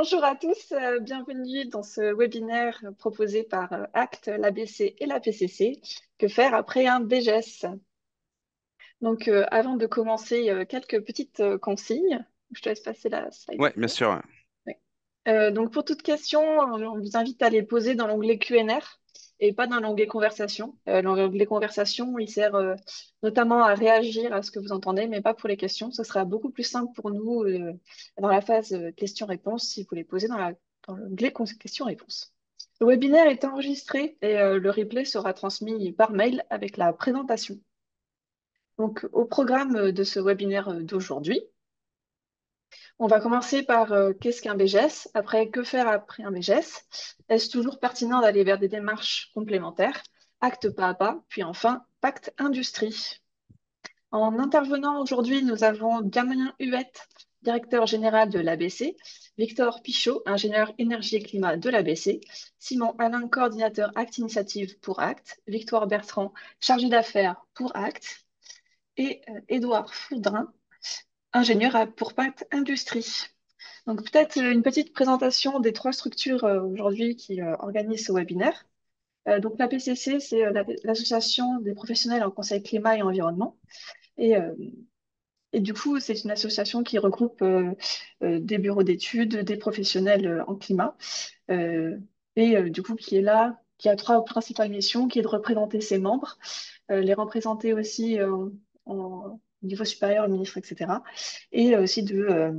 Bonjour à tous, bienvenue dans ce webinaire proposé par ACT, l'ABC et la PCC. Que faire après un BGS? Donc, avant de commencer, quelques petites consignes. Je te laisse passer la slide Ouais, bien d'après. sûr. Ouais. Oui. Donc, pour toute question, on vous invite à les poser dans l'onglet Q&R et pas dans l'onglet conversation. L'onglet conversation, il sert notamment à réagir à ce que vous entendez, mais pas pour les questions. Ce sera beaucoup plus simple pour nous dans la phase questions-réponses si vous les posez dans l'onglet questions-réponses. Le webinaire est enregistré et le replay sera transmis par mail avec la présentation. Donc, au programme de ce webinaire d'aujourd'hui, on va commencer par qu'est-ce qu'un BGS? Après, que faire après un BGS? Est-ce toujours pertinent d'aller vers des démarches complémentaires? Acte pas à pas, puis enfin, pacte industrie. En intervenant aujourd'hui, nous avons Damien Huette, directeur général de l'ABC, Victor Pichot, ingénieur énergie et climat de l'ABC, Simon Alain, coordinateur Acte Initiative pour Acte, Victoire Bertrand, chargé d'affaires pour Acte, et Édouard Foudrin, ingénieur pour Pacte Industrie. Donc peut-être une petite présentation des trois structures aujourd'hui qui organisent ce webinaire. Donc la PCC, c'est l'association des professionnels en conseil climat et environnement. Et, euh, et du coup, c'est une association qui regroupe des bureaux d'études, des professionnels en climat, du coup qui est là, qui a trois principales missions, qui est de représenter ses membres, les représenter aussi au niveau supérieur, au ministre, etc. Et aussi de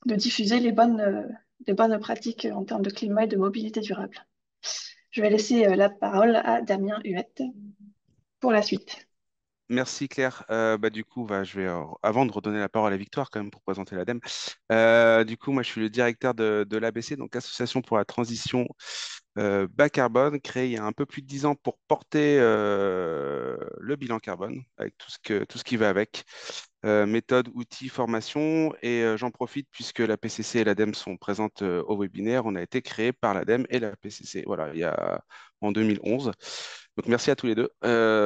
diffuser les bonnes pratiques en termes de climat et de mobilité durable. Je vais laisser la parole à Damien Huette pour la suite. Merci Claire. Du coup, je vais, avant de redonner la parole à Victoire quand même pour présenter l'ADEME, du coup, moi je suis le directeur de l'ABC, donc Association pour la transition bas carbone, créée il y a un peu plus de 10 ans pour porter le bilan carbone, avec tout ce qui va avec, méthode, outils, formation. Et j'en profite puisque la PCC et l'ADEME sont présentes au webinaire. On a été créé par l'ADEME et la PCC, voilà, en 2011. Donc merci à tous les deux.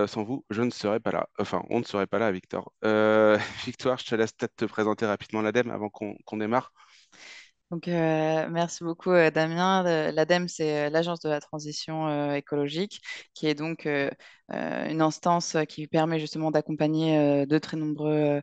Sans vous, je ne serais pas là. Enfin, on ne serait pas là, Victor. Victoire, je te laisse peut-être te présenter rapidement l'ADEME avant qu'on démarre. Merci beaucoup, Damien. L'ADEME, c'est l'Agence de la transition écologique, qui est donc une instance qui permet justement d'accompagner de très nombreux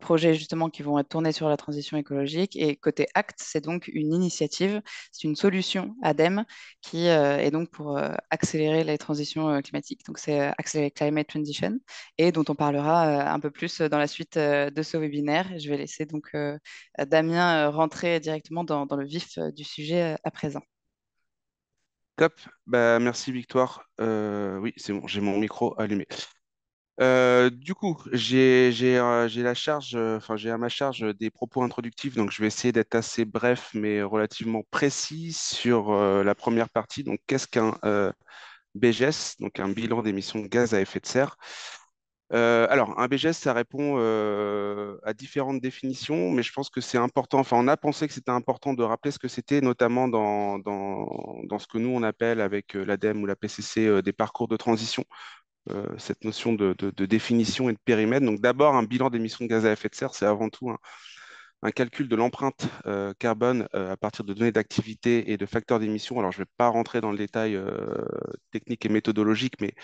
projets justement qui vont être tournés sur la transition écologique. Et côté ACT, c'est donc une initiative, c'est une solution ADEME qui est donc pour accélérer les transitions climatiques. Donc, c'est Accelerate Climate Transition et dont on parlera un peu plus dans la suite de ce webinaire. Je vais laisser donc Damien rentrer directement dans le vif du sujet à présent. Top. Merci, Victoire. Oui, c'est bon, j'ai mon micro allumé. Du coup, j'ai la charge, enfin, j'ai à ma charge des propos introductifs, donc je vais essayer d'être assez bref mais relativement précis sur la première partie. Donc, qu'est-ce qu'un BGS, donc un bilan d'émissions de gaz à effet de serre? Alors, un BGS, ça répond à différentes définitions, mais je pense que c'est important. Enfin, on a pensé que c'était important de rappeler ce que c'était, notamment dans ce que nous on appelle avec l'ADEME ou la PCC des parcours de transition, cette notion de définition et de périmètre. Donc, d'abord, un bilan d'émissions de gaz à effet de serre, c'est avant tout un calcul de l'empreinte carbone à partir de données d'activité et de facteurs d'émission. Alors, je ne vais pas rentrer dans le détail technique et méthodologique, mais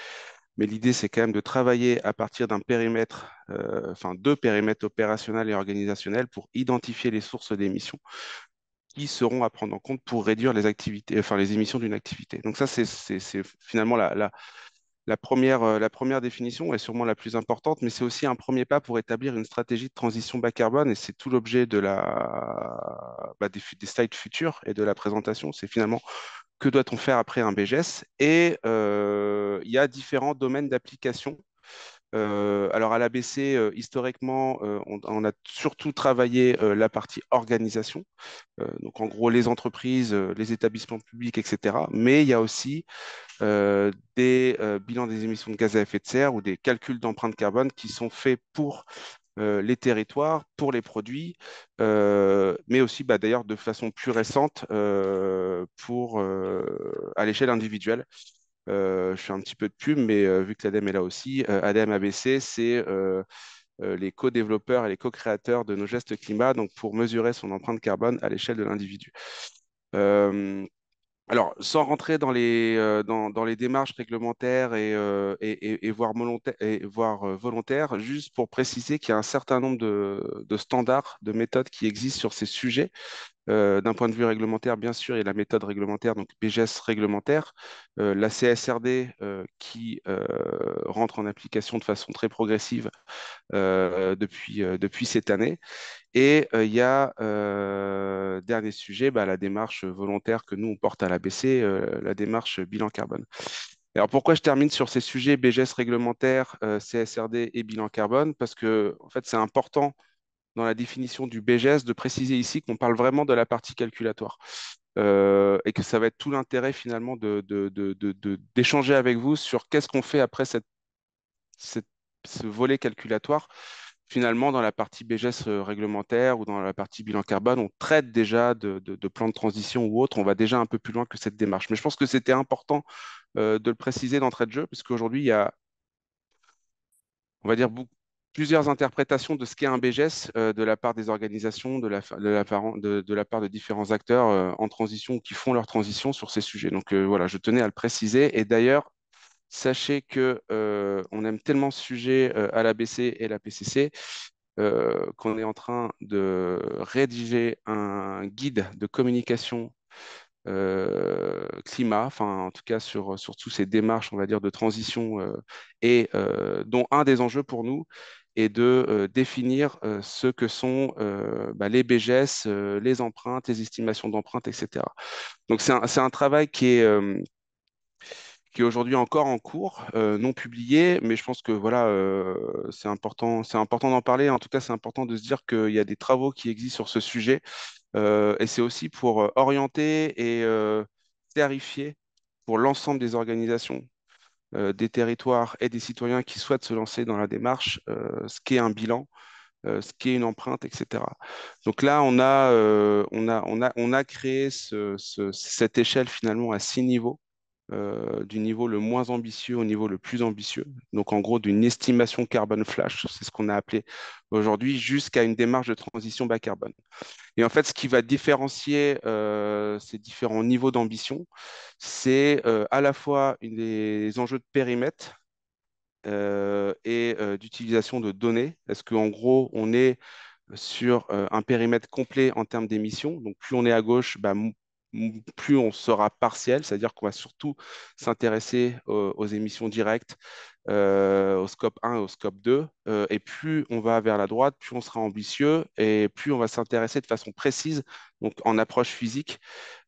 l'idée, c'est quand même de travailler à partir d'un périmètre, enfin deux périmètres opérationnels et organisationnels pour identifier les sources d'émissions qui seront à prendre en compte pour réduire les activités, enfin les émissions d'une activité. Donc ça, c'est finalement la première définition est sûrement la plus importante, mais c'est aussi un premier pas pour établir une stratégie de transition bas carbone et c'est tout l'objet des slides futurs et de la présentation. C'est finalement que doit-on faire après un BGS et il y a différents domaines d'application. Alors à l'ABC, historiquement, on a surtout travaillé la partie organisation, donc en gros les entreprises, les établissements publics, etc. Mais il y a aussi des bilans des émissions de gaz à effet de serre ou des calculs d'empreinte carbone qui sont faits pour les territoires, pour les produits, mais aussi d'ailleurs de façon plus récente à l'échelle individuelle. Je fais un petit peu de pub, mais vu que l'ADEME est là aussi, ADEME ABC, c'est les co-développeurs et les co-créateurs de nos gestes climat, donc pour mesurer son empreinte carbone à l'échelle de l'individu. Euh, alors, sans rentrer dans les démarches réglementaires et voire, volontaires, juste pour préciser qu'il y a un certain nombre de standards, de méthodes qui existent sur ces sujets. D'un point de vue réglementaire, bien sûr, il y a la méthode réglementaire, donc BGS réglementaire, la CSRD qui rentre en application de façon très progressive depuis cette année. Et il y a, dernier sujet, bah, la démarche volontaire que nous, on porte à l'ABC, la démarche bilan carbone. Alors pourquoi je termine sur ces sujets BGS réglementaire, CSRD et bilan carbone? Parce que en fait, c'est important dans la définition du BGS de préciser ici qu'on parle vraiment de la partie calculatoire. Et que ça va être tout l'intérêt finalement d'échanger avec vous sur qu'est-ce qu'on fait après cette- ce volet calculatoire. Finalement, dans la partie BGS réglementaire ou dans la partie bilan carbone, on traite déjà de plans de transition ou autre. On va déjà un peu plus loin que cette démarche. Mais je pense que c'était important de le préciser d'entrée de jeu, parce qu'aujourd'hui, il y a, on va dire, plusieurs interprétations de ce qu'est un BGS de la part des organisations, de la part de différents acteurs en transition ou qui font leur transition sur ces sujets. Donc voilà, je tenais à le préciser. Et d'ailleurs, sachez que on aime tellement ce sujet à l'ABC et la PCC qu'on est en train de rédiger un guide de communication climat, enfin en tout cas sur toutes ces démarches, on va dire, de transition et dont un des enjeux pour nous est de définir ce que sont bah, les BGS, les empreintes, les estimations d'empreintes, etc. Donc c'est un travail qui est aujourd'hui encore en cours, non publié, mais je pense que voilà, c'est important d'en parler. En tout cas, c'est important de se dire qu'il y a des travaux qui existent sur ce sujet, et c'est aussi pour orienter et clarifier pour l'ensemble des organisations, des territoires et des citoyens qui souhaitent se lancer dans la démarche, ce qu'est un bilan. Ce qu'est une empreinte, etc. Donc là, on a créé cette échelle finalement à 6 niveaux, du niveau le moins ambitieux au niveau le plus ambitieux. Donc, en gros, d'une estimation carbone flash, c'est ce qu'on a appelé aujourd'hui, jusqu'à une démarche de transition bas carbone. Et en fait, ce qui va différencier ces différents niveaux d'ambition, c'est à la fois les enjeux de périmètre et d'utilisation de données. Est-ce qu'en gros, on est sur un périmètre complet en termes d'émissions. Donc, plus on est à gauche, bah, plus on sera partiel, c'est-à-dire qu'on va surtout s'intéresser aux émissions directes, au scope 1 et au scope 2. Et plus on va vers la droite, plus on sera ambitieux et plus on va s'intéresser de façon précise, donc en approche physique,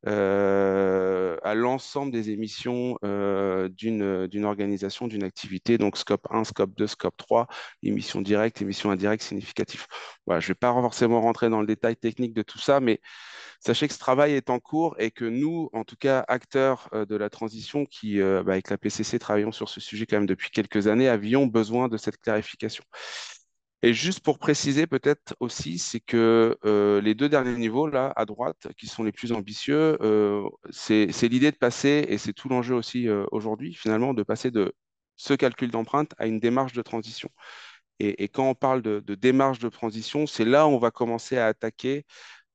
à l'ensemble des émissions d'une organisation, d'une activité, donc scope 1, scope 2, scope 3, émissions directes, émissions indirectes significatives. Voilà, je ne vais pas forcément rentrer dans le détail technique de tout ça, mais sachez que ce travail est en cours et que nous, en tout cas, acteurs de la transition, qui, bah, avec la PCC, travaillons sur ce sujet quand même depuis quelques années, avions besoin de cette clarification. Et juste pour préciser peut-être aussi, c'est que les deux derniers niveaux, là, à droite, qui sont les plus ambitieux, c'est l'idée de passer, et c'est tout l'enjeu aussi aujourd'hui, finalement, de passer de ce calcul d'empreinte à une démarche de transition. Et quand on parle de démarche de transition, c'est là où on va commencer à attaquer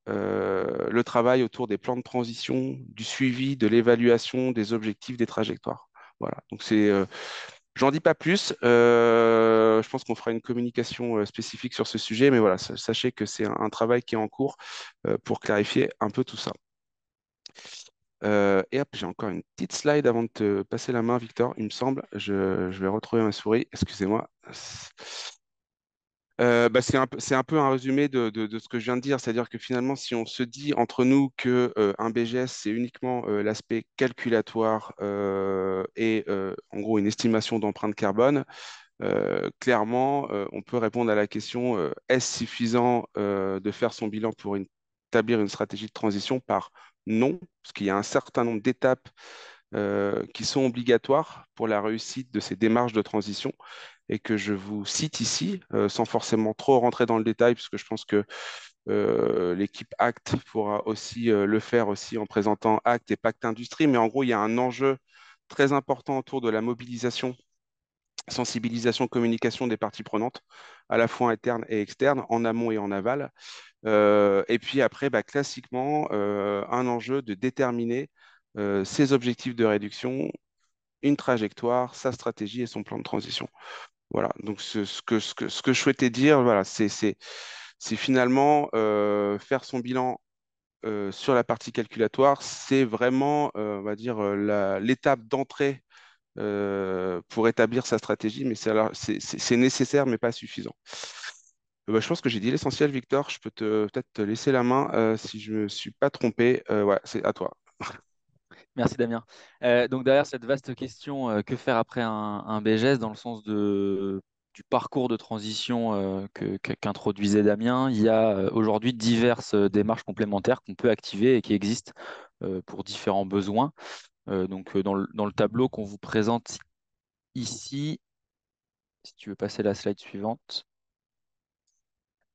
le travail autour des plans de transition, du suivi, de l'évaluation, des objectifs, des trajectoires. Voilà, donc j'en dis pas plus. Je pense qu'on fera une communication spécifique sur ce sujet, mais voilà, sachez que c'est un travail qui est en cours pour clarifier un peu tout ça. Et hop, j'ai encore une petite slide avant de te passer la main, Victor, il me semble. Je vais retrouver ma souris, excusez-moi. Bah, c'est un peu un résumé de ce que je viens de dire, c'est-à-dire que finalement, si on se dit entre nous que un BGS, c'est uniquement l'aspect calculatoire et en gros une estimation d'empreinte carbone, clairement, on peut répondre à la question est-ce suffisant de faire son bilan pour établir une stratégie de transition par non, parce qu'il y a un certain nombre d'étapes qui sont obligatoires pour la réussite de ces démarches de transition et que je vous cite ici, sans forcément trop rentrer dans le détail, puisque je pense que l'équipe ACT pourra aussi le faire aussi en présentant ACT et Pacte Industrie. Mais en gros, il y a un enjeu très important autour de la mobilisation sensibilisation, communication des parties prenantes, à la fois internes et externes, en amont et en aval. Et puis après, bah, classiquement, un enjeu de déterminer ses objectifs de réduction, une trajectoire, sa stratégie et son plan de transition. Voilà, donc ce que je souhaitais dire, voilà, c'est finalement faire son bilan sur la partie calculatoire, c'est vraiment, on va dire, l'étape d'entrée pour établir sa stratégie, mais c'est nécessaire, mais pas suffisant. Bah, je pense que j'ai dit l'essentiel, Victor. Je peux peut-être te laisser la main si je ne me suis pas trompé. Ouais, c'est à toi. Merci Damien. Donc derrière cette vaste question, que faire après un BGS dans le sens du parcours de transition qu'introduisait Damien, il y a aujourd'hui diverses démarches complémentaires qu'on peut activer et qui existent pour différents besoins. Dans le tableau qu'on vous présente ici, si tu veux passer la slide suivante.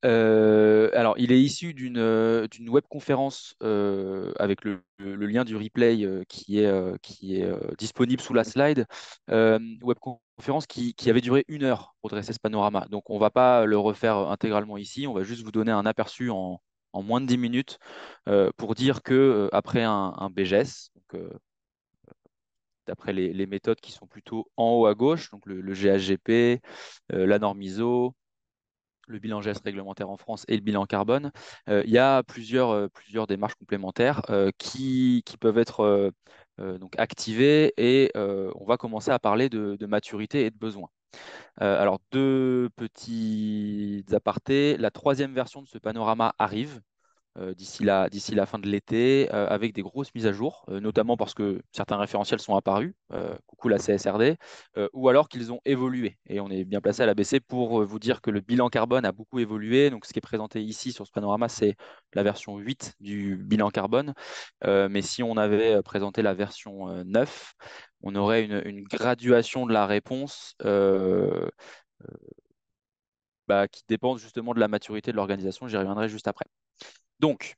Alors, il est issu d'une webconférence avec le lien du replay qui est disponible sous la slide. Webconférence qui avait duré 1 heure pour dresser ce panorama. Donc, on ne va pas le refaire intégralement ici. On va juste vous donner un aperçu en moins de 10 minutes pour dire que après un BGS, donc, d'après les méthodes qui sont plutôt en haut à gauche, donc le GHGP, la norme ISO, le bilan geste réglementaire en France et le bilan carbone, il y a plusieurs démarches complémentaires qui peuvent être donc activées et on va commencer à parler de maturité et de besoin. Alors, deux petits apartés. La troisième version de ce panorama arrive d'ici la fin de l'été, avec des grosses mises à jour, notamment parce que certains référentiels sont apparus, coucou la CSRD, ou alors qu'ils ont évolué. Et on est bien placé à l'ABC pour vous dire que le bilan carbone a beaucoup évolué. Donc, ce qui est présenté ici sur ce panorama, c'est la version 8 du bilan carbone. Mais si on avait présenté la version 9, on aurait une graduation de la réponse qui dépend justement de la maturité de l'organisation. J'y reviendrai juste après. Donc,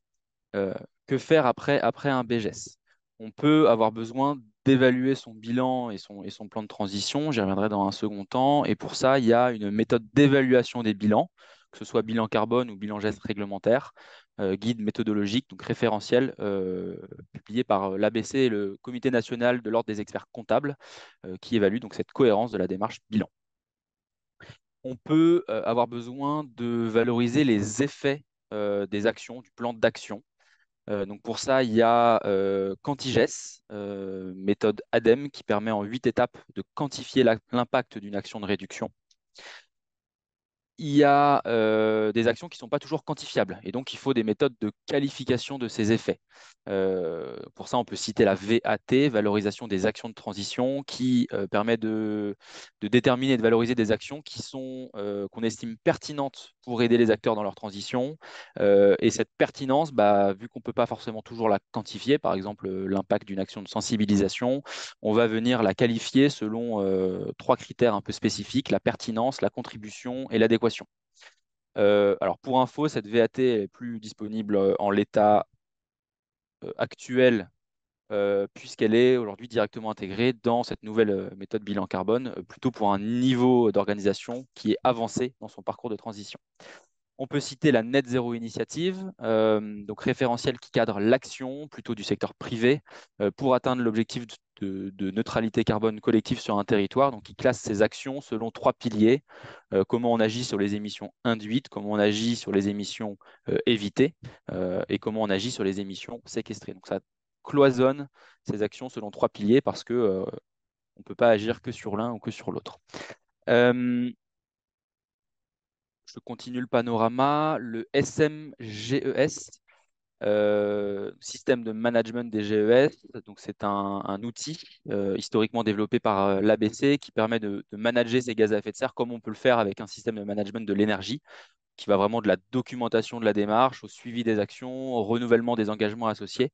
euh, que faire après un BGS? On peut avoir besoin d'évaluer son bilan et son plan de transition. J'y reviendrai dans un second temps. Et pour ça, il y a une méthode d'évaluation des bilans, que ce soit bilan carbone ou bilan geste réglementaire, guide méthodologique, donc référentiel, publié par l'ABC et le Comité national de l'ordre des experts comptables, qui évalue donc cette cohérence de la démarche bilan. On peut avoir besoin de valoriser les effets des actions, du plan d'action. Donc pour ça, il y a Quantigest, méthode ADEME, qui permet en 8 étapes de quantifier l'impact d'une action de réduction. Il y a des actions qui ne sont pas toujours quantifiables et donc il faut des méthodes de qualification de ces effets. Pour ça, on peut citer la VAT, valorisation des actions de transition, qui permet de déterminer et de valoriser des actions qu'on estime pertinentes pour aider les acteurs dans leur transition. Et cette pertinence, vu qu'on ne peut pas forcément toujours la quantifier, par exemple l'impact d'une action de sensibilisation, on va venir la qualifier selon 3 critères un peu spécifiques: la pertinence, la contribution et l'adéquation. Alors pour info, cette VAT est plus disponible en l'état actuel, puisqu'elle est aujourd'hui directement intégrée dans cette nouvelle méthode bilan carbone, plutôt pour un niveau d'organisation qui est avancé dans son parcours de transition. On peut citer la Net Zero Initiative, donc référentiel qui cadre l'action plutôt du secteur privé pour atteindre l'objectif de neutralité carbone collective sur un territoire. Donc, il classe ses actions selon 3 piliers: comment on agit sur les émissions induites, comment on agit sur les émissions évitées et comment on agit sur les émissions séquestrées. Donc, ça cloisonne ces actions selon 3 piliers parce que on ne peut pas agir que sur l'un ou que sur l'autre. Je continue le panorama. Le SMGES, système de management des GES, donc c'est un outil historiquement développé par l'ABC qui permet de manager ces gaz à effet de serre comme on peut le faire avec un système de management de l'énergie, qui va vraiment de la documentation de la démarche au suivi des actions, au renouvellement des engagements associés.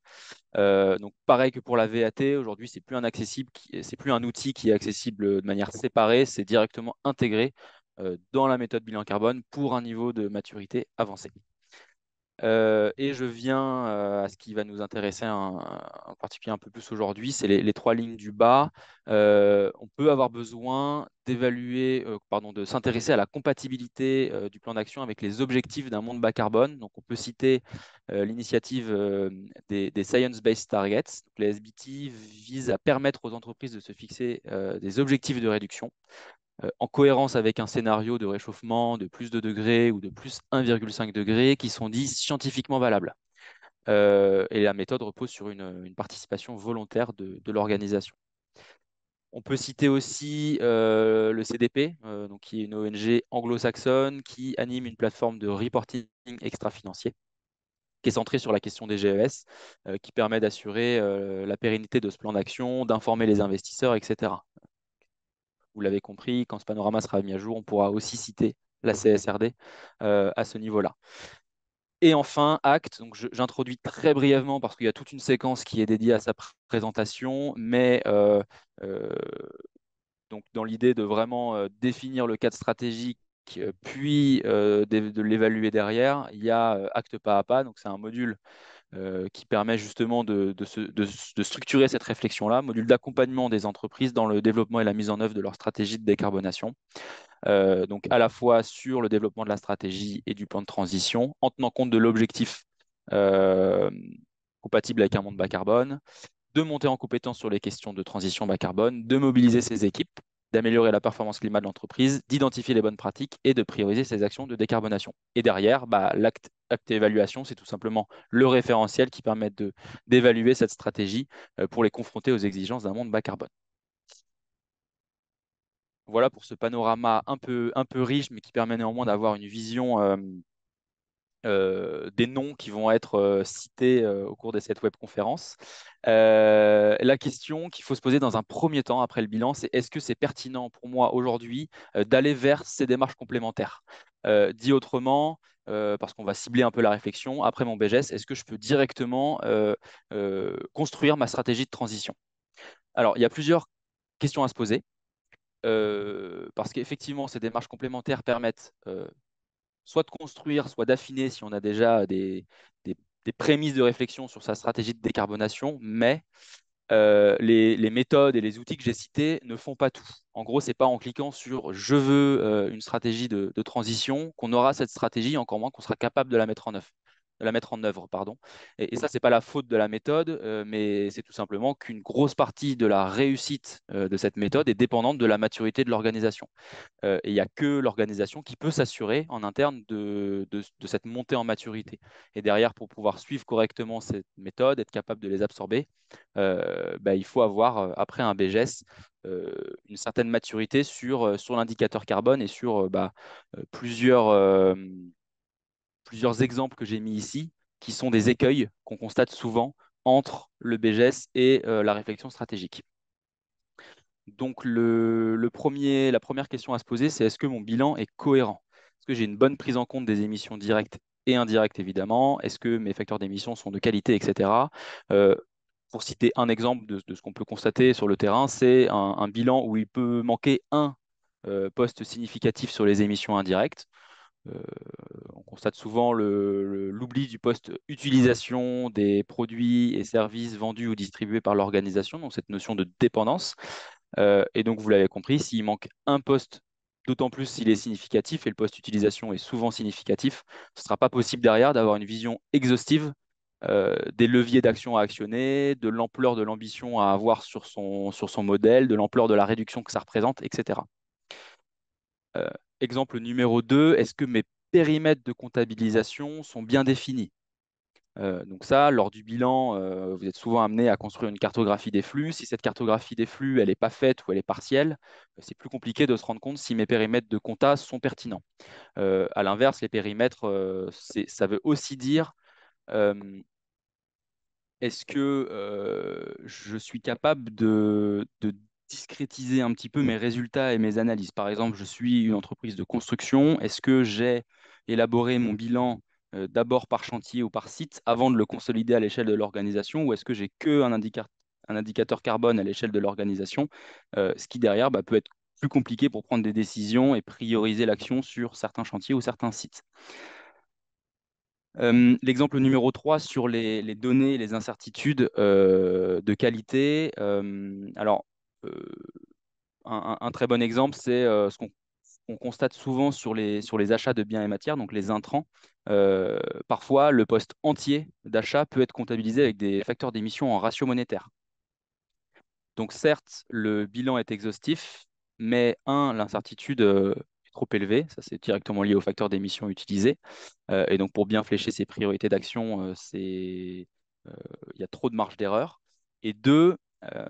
Donc pareil que pour la VAT, aujourd'hui c'est plus un outil qui est accessible de manière séparée, c'est directement intégré dans la méthode bilan carbone pour un niveau de maturité avancé. Et je viens à ce qui va nous intéresser en particulier un peu plus aujourd'hui, c'est les trois lignes du bas. On peut avoir besoin d'évaluer, pardon, de s'intéresser à la compatibilité du plan d'action avec les objectifs d'un monde bas carbone. Donc, on peut citer l'initiative des Science-Based Targets. Donc, les SBT visent à permettre aux entreprises de se fixer des objectifs de réduction en cohérence avec un scénario de réchauffement de plus de degrés ou de plus 1,5 degré qui sont dits scientifiquement valables. Et la méthode repose sur une participation volontaire de l'organisation. On peut citer aussi le CDP, donc, qui est une ONG anglo-saxonne qui anime une plateforme de reporting extra-financier qui est centrée sur la question des GES, qui permet d'assurer la pérennité de ce plan d'action, d'informer les investisseurs, etc. Vous l'avez compris, quand ce panorama sera mis à jour, on pourra aussi citer la CSRD à ce niveau-là. Et enfin, ACT, donc j'introduis très brièvement parce qu'il y a toute une séquence qui est dédiée à sa présentation, mais euh, donc dans l'idée de vraiment définir le cadre stratégique, puis de l'évaluer derrière, il y a ACT pas à pas, donc c'est un module qui permet justement de structurer cette réflexion-là, module d'accompagnement des entreprises dans le développement et la mise en œuvre de leur stratégie de décarbonation. Donc à la fois sur le développement de la stratégie et du plan de transition, en tenant compte de l'objectif euh, compatible avec un monde bas carbone, de monter en compétence sur les questions de transition bas carbone, de mobiliser ses équipes, d'améliorer la performance climat de l'entreprise, d'identifier les bonnes pratiques et de prioriser ses actions de décarbonation. Et derrière, l'acte évaluation, c'est tout simplement le référentiel qui permet d'évaluer cette stratégie pour les confronter aux exigences d'un monde bas carbone. Voilà pour ce panorama un peu riche, mais qui permet néanmoins d'avoir une vision des noms qui vont être cités au cours de cette webconférence. La question qu'il faut se poser dans un premier temps après le bilan, c'est est-ce que c'est pertinent pour moi aujourd'hui d'aller vers ces démarches complémentaires? Dit autrement, parce qu'on va cibler un peu la réflexion, après mon BGS, est-ce que je peux directement construire ma stratégie de transition? Alors, il y a plusieurs questions à se poser. Parce qu'effectivement, ces démarches complémentaires permettent soit de construire, soit d'affiner si on a déjà des- des prémices de réflexion sur sa stratégie de décarbonation, mais les méthodes et les outils que j'ai cités ne font pas tout. En gros, c'est pas en cliquant sur je veux une stratégie de transition qu'on aura cette stratégie, encore moins qu'on sera capable de la mettre en œuvre. De la mettre en œuvre, pardon. Et ça, c'est pas la faute de la méthode, mais c'est tout simplement qu'une grosse partie de la réussite de cette méthode est dépendante de la maturité de l'organisation. Et il n'y a que l'organisation qui peut s'assurer en interne de cette montée en maturité. Et derrière, pour pouvoir suivre correctement cette méthode, être capable de les absorber, il faut avoir, après un BGS, une certaine maturité sur l'indicateur carbone et sur plusieurs exemples que j'ai mis ici, qui sont des écueils qu'on constate souvent entre le BGS et la réflexion stratégique. Donc, la première question à se poser, c'est est-ce que mon bilan est cohérent? Est-ce que j'ai une bonne prise en compte des émissions directes et indirectes, évidemment? Est-ce que mes facteurs d'émissions sont de qualité, etc. Euh, pour citer un exemple de ce qu'on peut constater sur le terrain, c'est un bilan où il peut manquer un poste significatif sur les émissions indirectes. Euh, on constate souvent l'oubli du poste utilisation des produits et services vendus ou distribués par l'organisation, donc cette notion de dépendance. Et donc, vous l'avez compris, s'il manque un poste, d'autant plus s'il est significatif, et le poste utilisation est souvent significatif, ce ne sera pas possible derrière d'avoir une vision exhaustive des leviers d'action à actionner, de l'ampleur de l'ambition à avoir sur son modèle, de l'ampleur de la réduction que ça représente, etc. Euh, Exemple numéro 2, est-ce que mes périmètres de comptabilisation sont bien définis? Donc ça, lors du bilan, vous êtes souvent amené à construire une cartographie des flux. Si cette cartographie des flux, elle n'est pas faite ou elle est partielle, c'est plus compliqué de se rendre compte si mes périmètres de compta sont pertinents. À l'inverse, les périmètres, ça veut aussi dire euh, est-ce que je suis capable de discrétiser un petit peu mes résultats et mes analyses? Par exemple, je suis une entreprise de construction. Est-ce que j'ai élaboré mon bilan d'abord par chantier ou par site avant de le consolider à l'échelle de l'organisation? Ou est-ce que j'ai qu'un un indicateur carbone à l'échelle de l'organisation? Ce qui derrière peut être plus compliqué pour prendre des décisions et prioriser l'action sur certains chantiers ou certains sites. L'exemple numéro 3 sur les données et les incertitudes de qualité. Alors, euh, un très bon exemple, c'est ce qu'on constate souvent sur les achats de biens et matières, donc les intrants. Euh, Parfois, le poste entier d'achat peut être comptabilisé avec des facteurs d'émission en ratio monétaire. Donc certes, le bilan est exhaustif, mais l'incertitude est trop élevée. Ça, c'est directement lié aux facteurs d'émission utilisés. Et donc, pour bien flécher ses priorités d'action, il y a trop de marge d'erreur. Et deux, euh,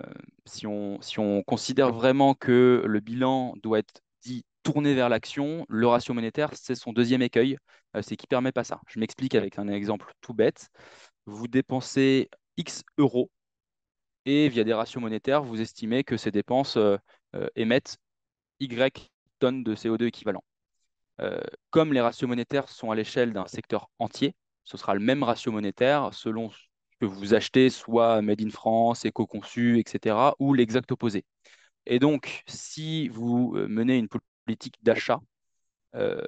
si on considère vraiment que le bilan doit être dit tourné vers l'action, le ratio monétaire, c'est son deuxième écueil, c'est qui ne permet pas ça. Je m'explique avec un exemple tout bête. Vous dépensez X euros et via des ratios monétaires, vous estimez que ces dépenses émettent Y tonnes de CO2 équivalent. Euh, Comme les ratios monétaires sont à l'échelle d'un secteur entier, ce sera le même ratio monétaire selon ce que vous achetez, soit Made in France, éco-conçu, etc., ou l'exact opposé. Et donc, si vous menez une politique d'achat, euh,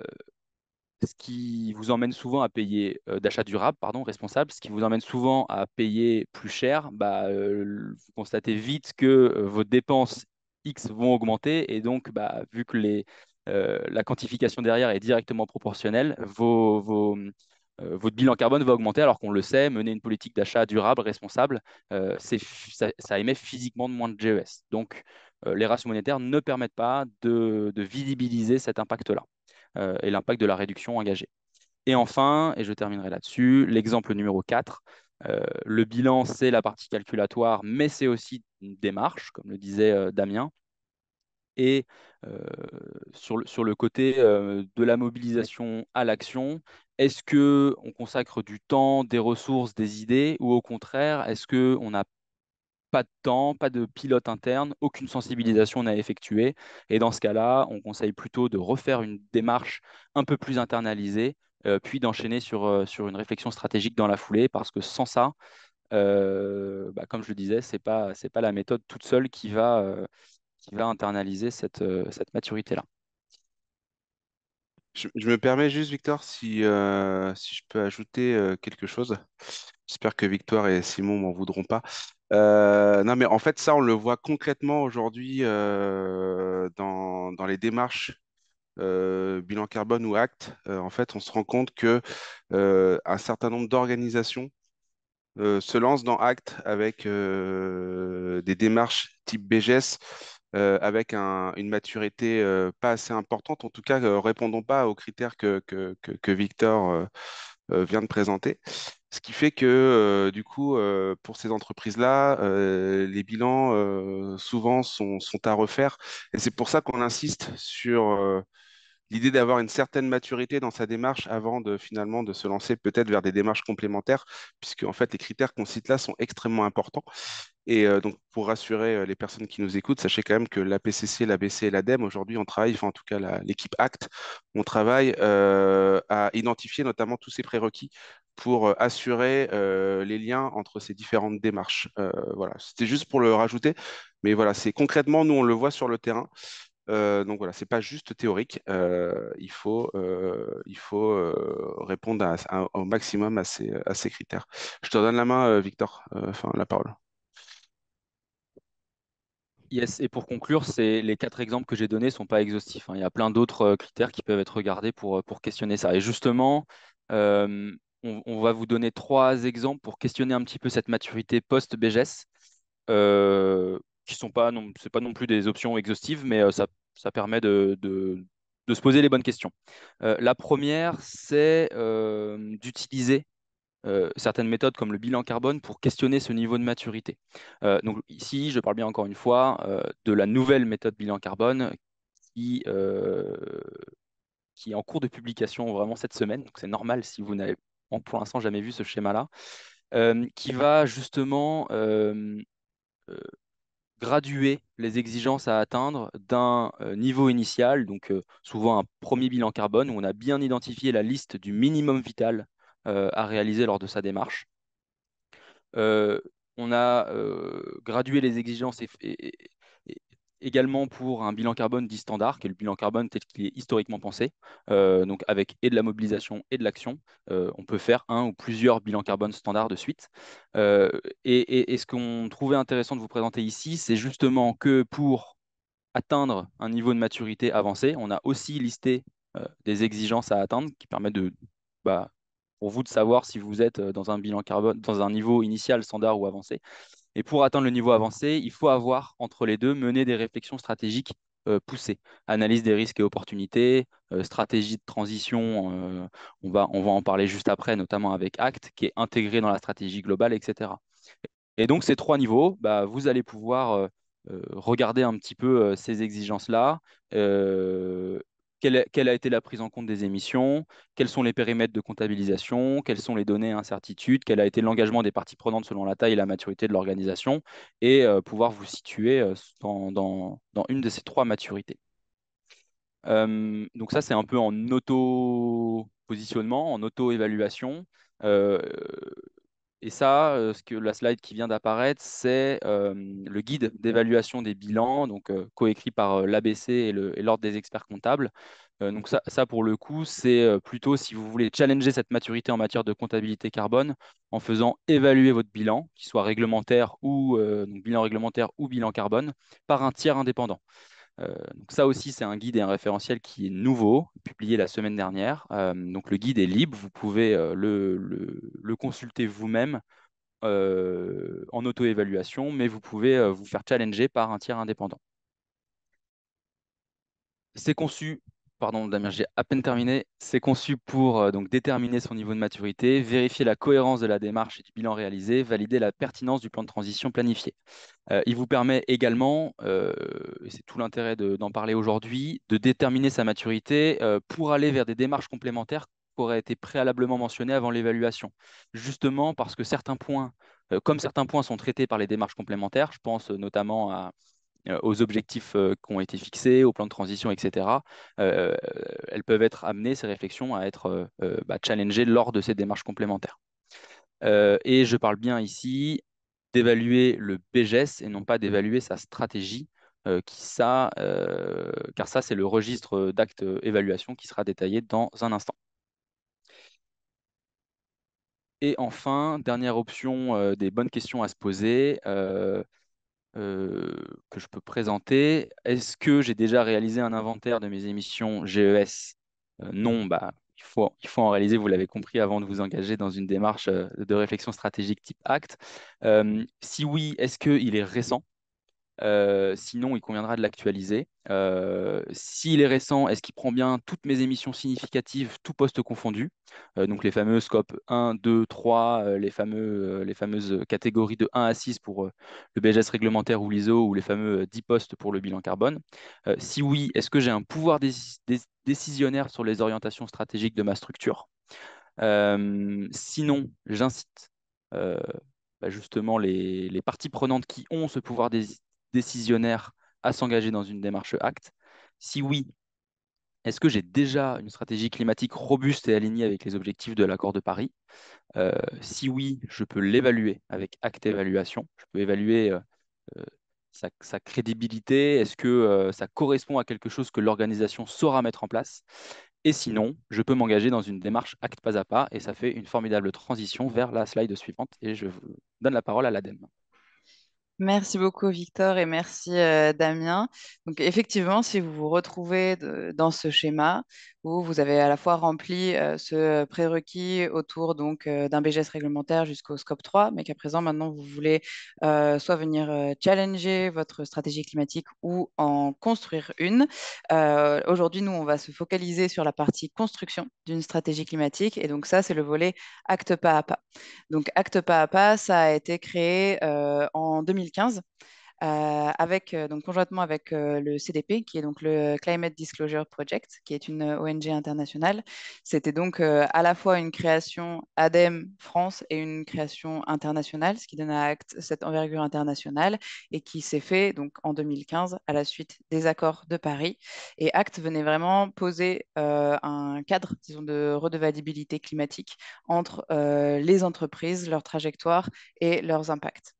ce qui vous emmène souvent à payer d'achat durable, pardon, responsable, ce qui vous emmène souvent à payer plus cher, vous constatez vite que vos dépenses X vont augmenter et donc, vu que la quantification derrière est directement proportionnelle, votre bilan carbone va augmenter alors qu'on le sait, mener une politique d'achat durable, responsable, ça émet physiquement de moins de GES. Donc, les ratios monétaires ne permettent pas de visibiliser cet impact-là et l'impact de la réduction engagée. Et enfin, et je terminerai là-dessus, l'exemple numéro 4, le bilan, c'est la partie calculatoire, mais c'est aussi une démarche, comme le disait Damien. Et euh, sur le côté de la mobilisation à l'action, est-ce que on consacre du temps, des ressources, des idées, ou au contraire, est-ce qu'on n'a pas de temps, pas de pilote interne, aucune sensibilisation n'a effectué. Et dans ce cas-là, on conseille plutôt de refaire une démarche un peu plus internalisée, puis d'enchaîner sur une réflexion stratégique dans la foulée, parce que sans ça, comme je le disais, c'est pas la méthode toute seule qui va internaliser cette maturité-là. Je me permets juste, Victor, si je peux ajouter quelque chose. J'espère que Victoire et Simon m'en voudront pas. Non, mais en fait, ça, on le voit concrètement aujourd'hui dans les démarches bilan carbone ou acte. En fait, on se rend compte que un certain nombre d'organisations se lancent dans acte avec des démarches type BGS. Avec une maturité pas assez importante, en tout cas, répondons pas aux critères que Victor vient de présenter. Ce qui fait que, du coup, pour ces entreprises-là, les bilans souvent sont à refaire. Et c'est pour ça qu'on insiste sur l'idée d'avoir une certaine maturité dans sa démarche avant de finalement de se lancer peut-être vers des démarches complémentaires, puisque en fait les critères qu'on cite là sont extrêmement importants. Et donc pour rassurer les personnes qui nous écoutent, sachez quand même que l'APCC, l'ABC et l'ADEME, aujourd'hui on travaille, enfin en tout cas l'équipe ACT, on travaille à identifier notamment tous ces prérequis pour assurer les liens entre ces différentes démarches. Voilà, c'était juste pour le rajouter, mais voilà, c'est concrètement, nous on le voit sur le terrain. Donc voilà, c'est pas juste théorique. Il faut répondre au maximum à ces critères. Je te donne la main, Victor, enfin la parole. Yes, et pour conclure, les quatre exemples que j'ai donnés ne sont pas exhaustifs, hein. Il y a plein d'autres critères qui peuvent être regardés pour questionner ça. Et justement, euh, on va vous donner trois exemples pour questionner un petit peu cette maturité post-BGS, qui sont pas non, c'est pas non plus des options exhaustives, mais ça permet de se poser les bonnes questions. La première, c'est d'utiliser certaines méthodes comme le bilan carbone pour questionner ce niveau de maturité. Donc ici, je parle bien encore une fois de la nouvelle méthode bilan carbone qui, euh, qui est en cours de publication vraiment cette semaine. Donc c'est normal si vous n'avez pour l'instant jamais vu ce schéma-là, qui va justement euh, graduer les exigences à atteindre d'un niveau initial, donc souvent un premier bilan carbone où on a bien identifié la liste du minimum vital à réaliser lors de sa démarche. Euh, on a gradué les exigences et également pour un bilan carbone dit standard, qui est le bilan carbone tel qu'il est historiquement pensé, donc avec et de la mobilisation et de l'action. On peut faire un ou plusieurs bilans carbone standards de suite. Euh, et ce qu'on trouvait intéressant de vous présenter ici, c'est justement que pour atteindre un niveau de maturité avancé, on a aussi listé des exigences à atteindre qui permettent bah, pour vous de savoir si vous êtes dans un bilan carbone, dans un niveau initial, standard ou avancé. Et pour atteindre le niveau avancé, il faut avoir entre les deux mené des réflexions stratégiques poussées. Analyse des risques et opportunités, stratégie de transition, on va en parler juste après, notamment avec ACT, qui est intégré dans la stratégie globale, etc. Et donc, ces trois niveaux, bah, vous allez pouvoir regarder un petit peu ces exigences-là. euh, quelle a été la prise en compte des émissions, quels sont les périmètres de comptabilisation, quelles sont les données incertitudes, quel a été l'engagement des parties prenantes selon la taille et la maturité de l'organisation, et pouvoir vous situer dans une de ces trois maturités. Donc ça, c'est un peu en auto-positionnement, en auto-évaluation. Euh, et ça, la slide qui vient d'apparaître, c'est le guide d'évaluation des bilans, donc coécrit par l'ABC et l'Ordre des experts comptables. Donc ça, pour le coup, c'est plutôt si vous voulez challenger cette maturité en matière de comptabilité carbone en faisant évaluer votre bilan, qu'il soit réglementaire ou donc bilan réglementaire ou bilan carbone, par un tiers indépendant. Donc ça aussi, c'est un guide et un référentiel qui est nouveau, publié la semaine dernière. Donc le guide est libre, vous pouvez le consulter vous-même en auto-évaluation, mais vous pouvez vous faire challenger par un tiers indépendant. C'est conçu, pardon Damien, j'ai à peine terminé, c'est conçu pour donc déterminer son niveau de maturité, vérifier la cohérence de la démarche et du bilan réalisé, valider la pertinence du plan de transition planifié. Il vous permet également, et c'est tout l'intérêt d'en parler aujourd'hui, de déterminer sa maturité pour aller vers des démarches complémentaires qui auraient été préalablement mentionnées avant l'évaluation. Justement parce que comme certains points sont traités par les démarches complémentaires, je pense notamment aux objectifs qui ont été fixés, au plan de transition, etc., elles peuvent être amenées, ces réflexions, à être challengées lors de ces démarches complémentaires. Et je parle bien ici d'évaluer le BGES et non pas d'évaluer sa stratégie, car ça, c'est le registre d'actes évaluation qui sera détaillé dans un instant. Et enfin, dernière option des bonnes questions à se poser que je peux présenter. Est-ce que j'ai déjà réalisé un inventaire de mes émissions GES? Non, bah, il faut en réaliser, vous l'avez compris, avant de vous engager dans une démarche de réflexion stratégique type ACT. Si oui, est-ce qu'il est récent? Sinon, il conviendra de l'actualiser. S'il est récent, est-ce qu'il prend bien toutes mes émissions significatives, tout poste confondu? Donc les fameux scopes 1, 2, 3, les fameuses catégories de 1 à 6 pour le BGS réglementaire ou l'ISO, ou les fameux 10 postes pour le bilan carbone. Si oui, est-ce que j'ai un pouvoir décisionnaire sur les orientations stratégiques de ma structure? Sinon, j'incite euh, justement les parties prenantes qui ont ce pouvoir décisionnaire à s'engager dans une démarche ACT. Si oui, est-ce que j'ai déjà une stratégie climatique robuste et alignée avec les objectifs de l'accord de Paris? Si oui, je peux l'évaluer avec ACT Évaluation. Je peux évaluer euh, sa crédibilité. Est-ce que ça correspond à quelque chose que l'organisation saura mettre en place? Et sinon, je peux m'engager dans une démarche acte pas à pas, et ça fait une formidable transition vers la slide suivante, et je vous donne la parole à l'ADEME. Merci beaucoup, Victor, et merci, Damien. Donc, effectivement, si vous vous retrouvez dans ce schéma où vous avez à la fois rempli ce prérequis autour donc d'un BGS réglementaire jusqu'au scope 3, mais qu'à présent, maintenant, vous voulez soit venir challenger votre stratégie climatique ou en construire une. Aujourd'hui, nous, on va se focaliser sur la partie construction d'une stratégie climatique, et donc ça, c'est le volet acte pas à pas. Donc, Acte pas à pas, ça a été créé en 2015 donc conjointement avec le CDP, qui est donc le Climate Disclosure Project, qui est une ONG internationale. C'était donc à la fois une création ADEME France et une création internationale, ce qui donne à Acte cette envergure internationale, et qui s'est fait donc en 2015 à la suite des accords de Paris. Et Acte venait vraiment poser un cadre, disons, de redevabilité climatique entre les entreprises, leurs trajectoires et leurs impacts.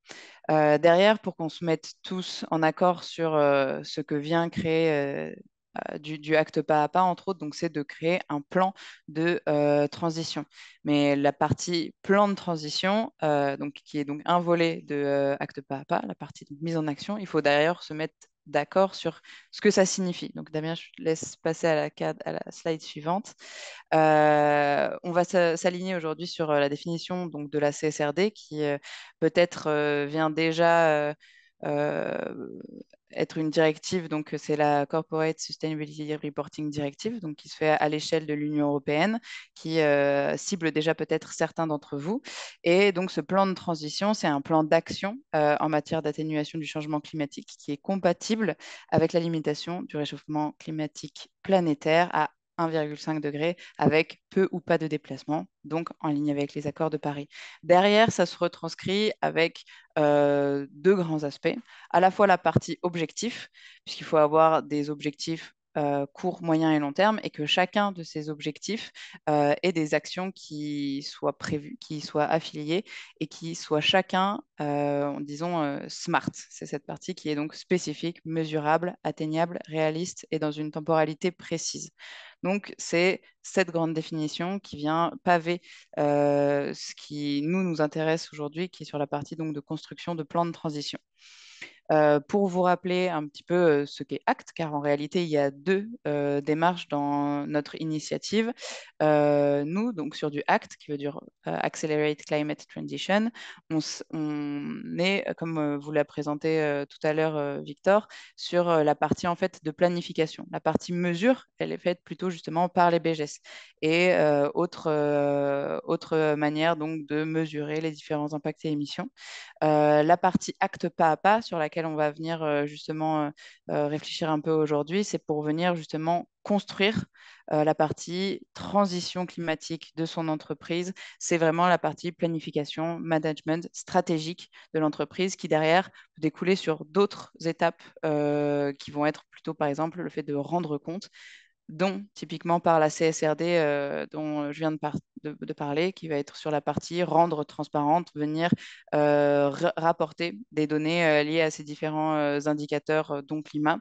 Derrière, pour qu'on se mette tous en accord sur ce que vient créer du acte pas à pas, entre autres, donc c'est de créer un plan de transition. Mais la partie plan de transition, donc, qui est donc un volet de acte pas à pas, la partie de mise en action, il faut d'ailleurs se mettre d'accord sur ce que ça signifie. Donc Damien, je te laisse passer à la slide suivante. On va s'aligner aujourd'hui sur la définition donc, de la CSRD qui peut-être vient déjà euh, être une directive, donc c'est la Corporate Sustainability Reporting Directive, donc qui se fait à l'échelle de l'Union européenne, qui cible déjà peut-être certains d'entre vous. Et donc ce plan de transition, c'est un plan d'action en matière d'atténuation du changement climatique qui est compatible avec la limitation du réchauffement climatique planétaire à 1,5 degré avec peu ou pas de déplacement, donc en ligne avec les accords de Paris. Derrière, ça se retranscrit avec deux grands aspects, à la fois la partie objectif, puisqu'il faut avoir des objectifs court, moyen et long terme, et que chacun de ces objectifs ait des actions qui soient prévues, qui soient affiliées et qui soient chacun, disons, smart. C'est cette partie qui est donc spécifique, mesurable, atteignable, réaliste et dans une temporalité précise. Donc, c'est cette grande définition qui vient paver ce qui nous intéresse aujourd'hui, qui est sur la partie donc, de construction de plans de transition. Pour vous rappeler un petit peu ce qu'est ACT, car en réalité, il y a deux démarches dans notre initiative. Nous, donc sur du ACT, qui veut dire Accelerate Climate Transition, on est, comme vous l'a présenté tout à l'heure Victor, sur la partie en fait de planification. La partie mesure, elle est faite plutôt justement par les BGS. Et autre manière donc de mesurer les différents impacts et émissions. La partie acte pas à pas sur laquelle on va venir justement réfléchir un peu aujourd'hui, c'est pour venir justement construire la partie transition climatique de son entreprise. C'est vraiment la partie planification, management stratégique de l'entreprise qui derrière peut découler sur d'autres étapes qui vont être plutôt par exemple le fait de rendre compte dont typiquement par la CSRD dont je viens de parler, qui va être sur la partie rendre transparente, venir rapporter des données liées à ces différents indicateurs dont climat.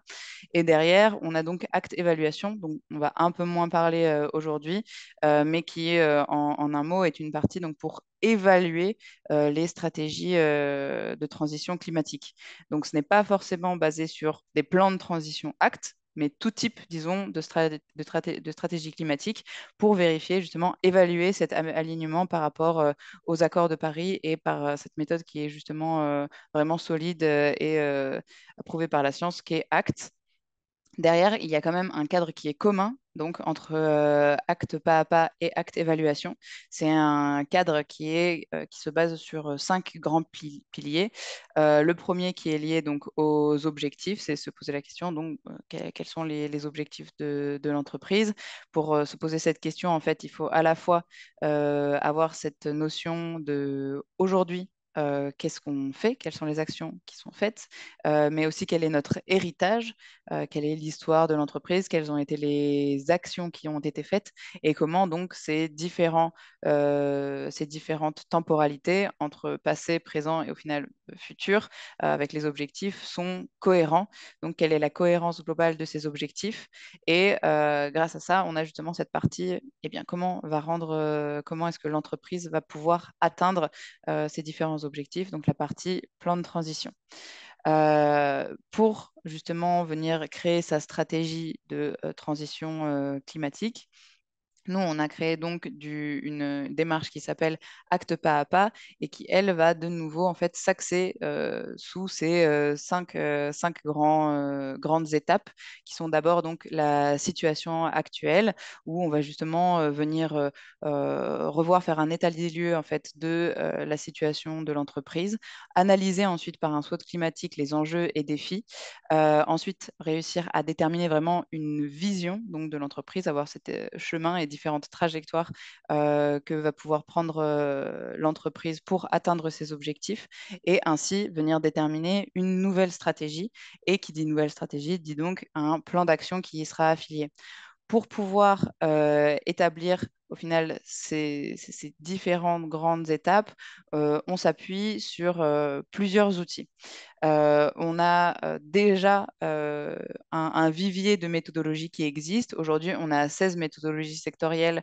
Et derrière, on a donc acte évaluation, donc on va un peu moins parler aujourd'hui, mais qui en un mot est une partie donc pour évaluer les stratégies de transition climatique. Donc ce n'est pas forcément basé sur des plans de transition acte, mais tout type, disons, de stratégie climatique pour vérifier, justement, évaluer cet alignement par rapport aux accords de Paris et par cette méthode qui est justement vraiment solide et approuvée par la science, qui est ACT. Derrière, il y a quand même un cadre qui est commun, donc entre acte pas à pas et acte évaluation. C'est un cadre qui se base sur cinq grands piliers. Le premier qui est lié donc aux objectifs, c'est se poser la question donc quels sont les objectifs de l'entreprise. Pour se poser cette question, en fait, il faut à la fois avoir cette notion de aujourd'hui qu'est-ce qu'on fait, quelles sont les actions qui sont faites, mais aussi quel est notre héritage, quelle est l'histoire de l'entreprise, quelles ont été les actions qui ont été faites et comment donc ces différentes temporalités entre passé, présent et au final futur avec les objectifs sont cohérents. Donc, quelle est la cohérence globale de ces objectifs? Et grâce à ça, on a justement cette partie, eh bien, comment est-ce que l'entreprise va pouvoir atteindre ces différents objectifs, donc la partie plan de transition. Pour justement venir créer sa stratégie de transition climatique, nous, on a créé donc une démarche qui s'appelle Acte pas à pas et qui, elle, va de nouveau en fait s'axer sous ces grandes étapes qui sont d'abord donc la situation actuelle où on va justement venir revoir, faire un état des lieux en fait de la situation de l'entreprise, analyser ensuite par un SWOT climatique les enjeux et défis, ensuite réussir à déterminer vraiment une vision donc de l'entreprise, avoir cet chemin et différentes trajectoires que va pouvoir prendre l'entreprise pour atteindre ses objectifs et ainsi venir déterminer une nouvelle stratégie. Et qui dit nouvelle stratégie dit donc un plan d'action qui y sera affilié pour pouvoir établir au final ces différentes grandes étapes, on s'appuie sur plusieurs outils. On a déjà un vivier de méthodologies qui existe. Aujourd'hui, on a 16 méthodologies sectorielles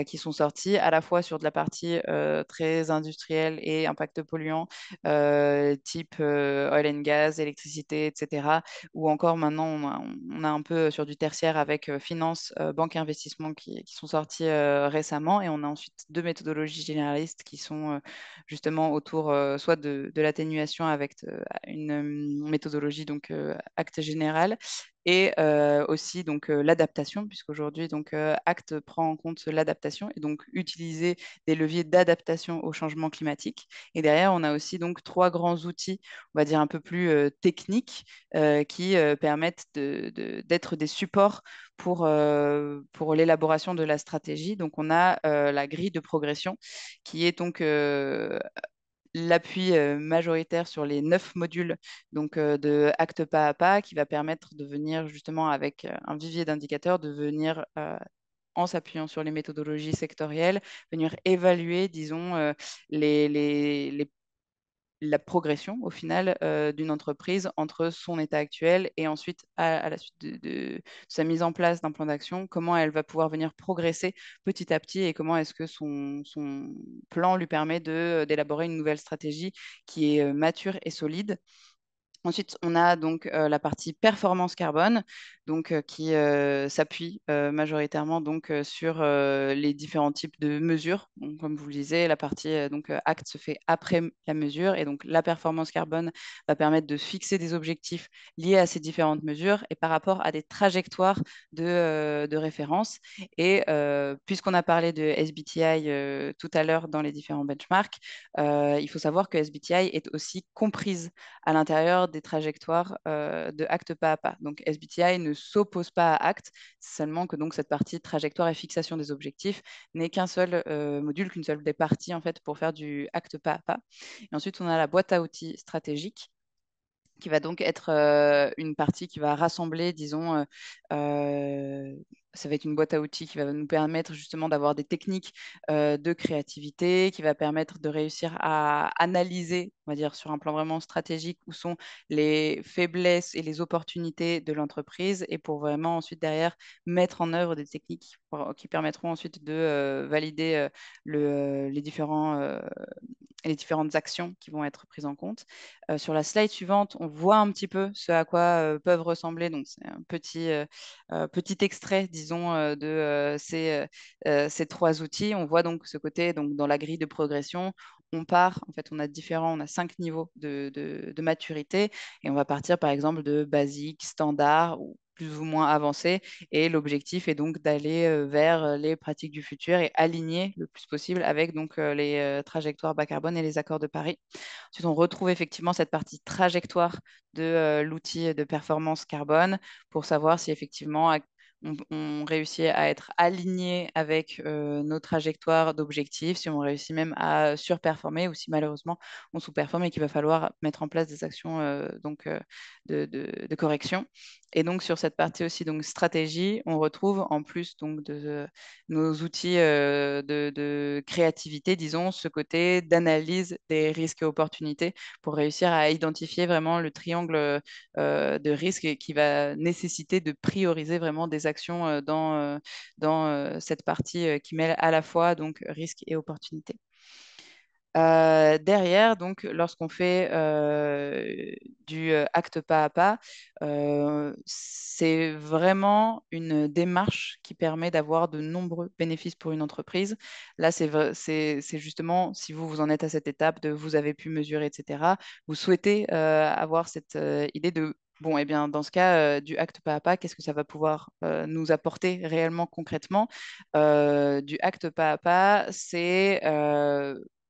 qui sont sorties, à la fois sur de la partie très industrielle et impact polluant, type oil and gas, électricité, etc. Ou encore maintenant, on a un peu sur du tertiaire avec finance, banque et investissement qui sont sortis récemment. Et on a ensuite deux méthodologies généralistes qui sont justement autour soit de l'atténuation avec une méthodologie donc acte général et aussi donc l'adaptation, puisqu'aujourd'hui donc Acte prend en compte l'adaptation et donc utiliser des leviers d'adaptation au changement climatique. Et derrière, on a aussi donc trois grands outils, on va dire un peu plus techniques, qui permettent d'être des supports pour l'élaboration de la stratégie. Donc, on a la grille de progression qui est donc l'appui majoritaire sur les 9 modules donc, de acte pas à pas qui va permettre de venir justement avec un vivier d'indicateurs, de venir en s'appuyant sur les méthodologies sectorielles, venir évaluer, disons, la progression au final d'une entreprise entre son état actuel et ensuite à la suite de sa mise en place d'un plan d'action, comment elle va pouvoir venir progresser petit à petit et comment est-ce que son plan lui permet d'élaborer une nouvelle stratégie qui est mature et solide. Ensuite, on a donc la partie performance carbone, donc qui s'appuie majoritairement donc sur les différents types de mesures. Donc, comme vous le disiez, la partie donc acte se fait après la mesure et donc la performance carbone va permettre de fixer des objectifs liés à ces différentes mesures et par rapport à des trajectoires de référence. Et puisqu'on a parlé de SBTI tout à l'heure dans les différents benchmarks, il faut savoir que SBTI est aussi comprise à l'intérieur des trajectoires de acte pas à pas. Donc SBTI ne s'oppose pas à acte, seulement que donc cette partie trajectoire et fixation des objectifs n'est qu'un seul module, qu'une seule des parties en fait pour faire du acte pas à pas. Et ensuite on a la boîte à outils stratégique qui va donc être une partie qui va rassembler, disons, ça va être une boîte à outils qui va nous permettre justement d'avoir des techniques de créativité, qui va permettre de réussir à analyser, on va dire, sur un plan vraiment stratégique, où sont les faiblesses et les opportunités de l'entreprise, et pour vraiment ensuite derrière mettre en œuvre des techniques qui permettront ensuite de valider les différentes actions qui vont être prises en compte. Sur la slide suivante, on voit un petit peu ce à quoi peuvent ressembler. Donc, c'est un petit extrait, disons, de ces trois outils. On voit donc ce côté, donc, dans la grille de progression, on part, en fait, on a 5 niveaux de maturité et on va partir, par exemple, de basique, standard ou plus ou moins avancé. Et l'objectif est donc d'aller vers les pratiques du futur et aligner le plus possible avec donc, les trajectoires bas carbone et les accords de Paris. Ensuite, on retrouve effectivement cette partie trajectoire de l'outil de performance carbone pour savoir si effectivement on réussit à être aligné avec nos trajectoires d'objectifs, si on réussit même à surperformer ou si malheureusement on sous-performe et qu'il va falloir mettre en place des actions donc, de correction. Et donc sur cette partie aussi donc stratégie, on retrouve en plus donc de nos outils de créativité, disons, ce côté d'analyse des risques et opportunités pour réussir à identifier vraiment le triangle de risque qui va nécessiter de prioriser vraiment des actions dans cette partie qui mêle à la fois donc risque et opportunité. Derrière, donc, lorsqu'on fait du acte pas à pas, c'est vraiment une démarche qui permet d'avoir de nombreux bénéfices pour une entreprise. Là, c'est justement, si vous en êtes à cette étape de vous avez pu mesurer, etc., vous souhaitez avoir cette idée de bon, eh bien, dans ce cas, du acte pas à pas, qu'est-ce que ça va pouvoir nous apporter réellement concrètement? Du acte pas à pas, c'est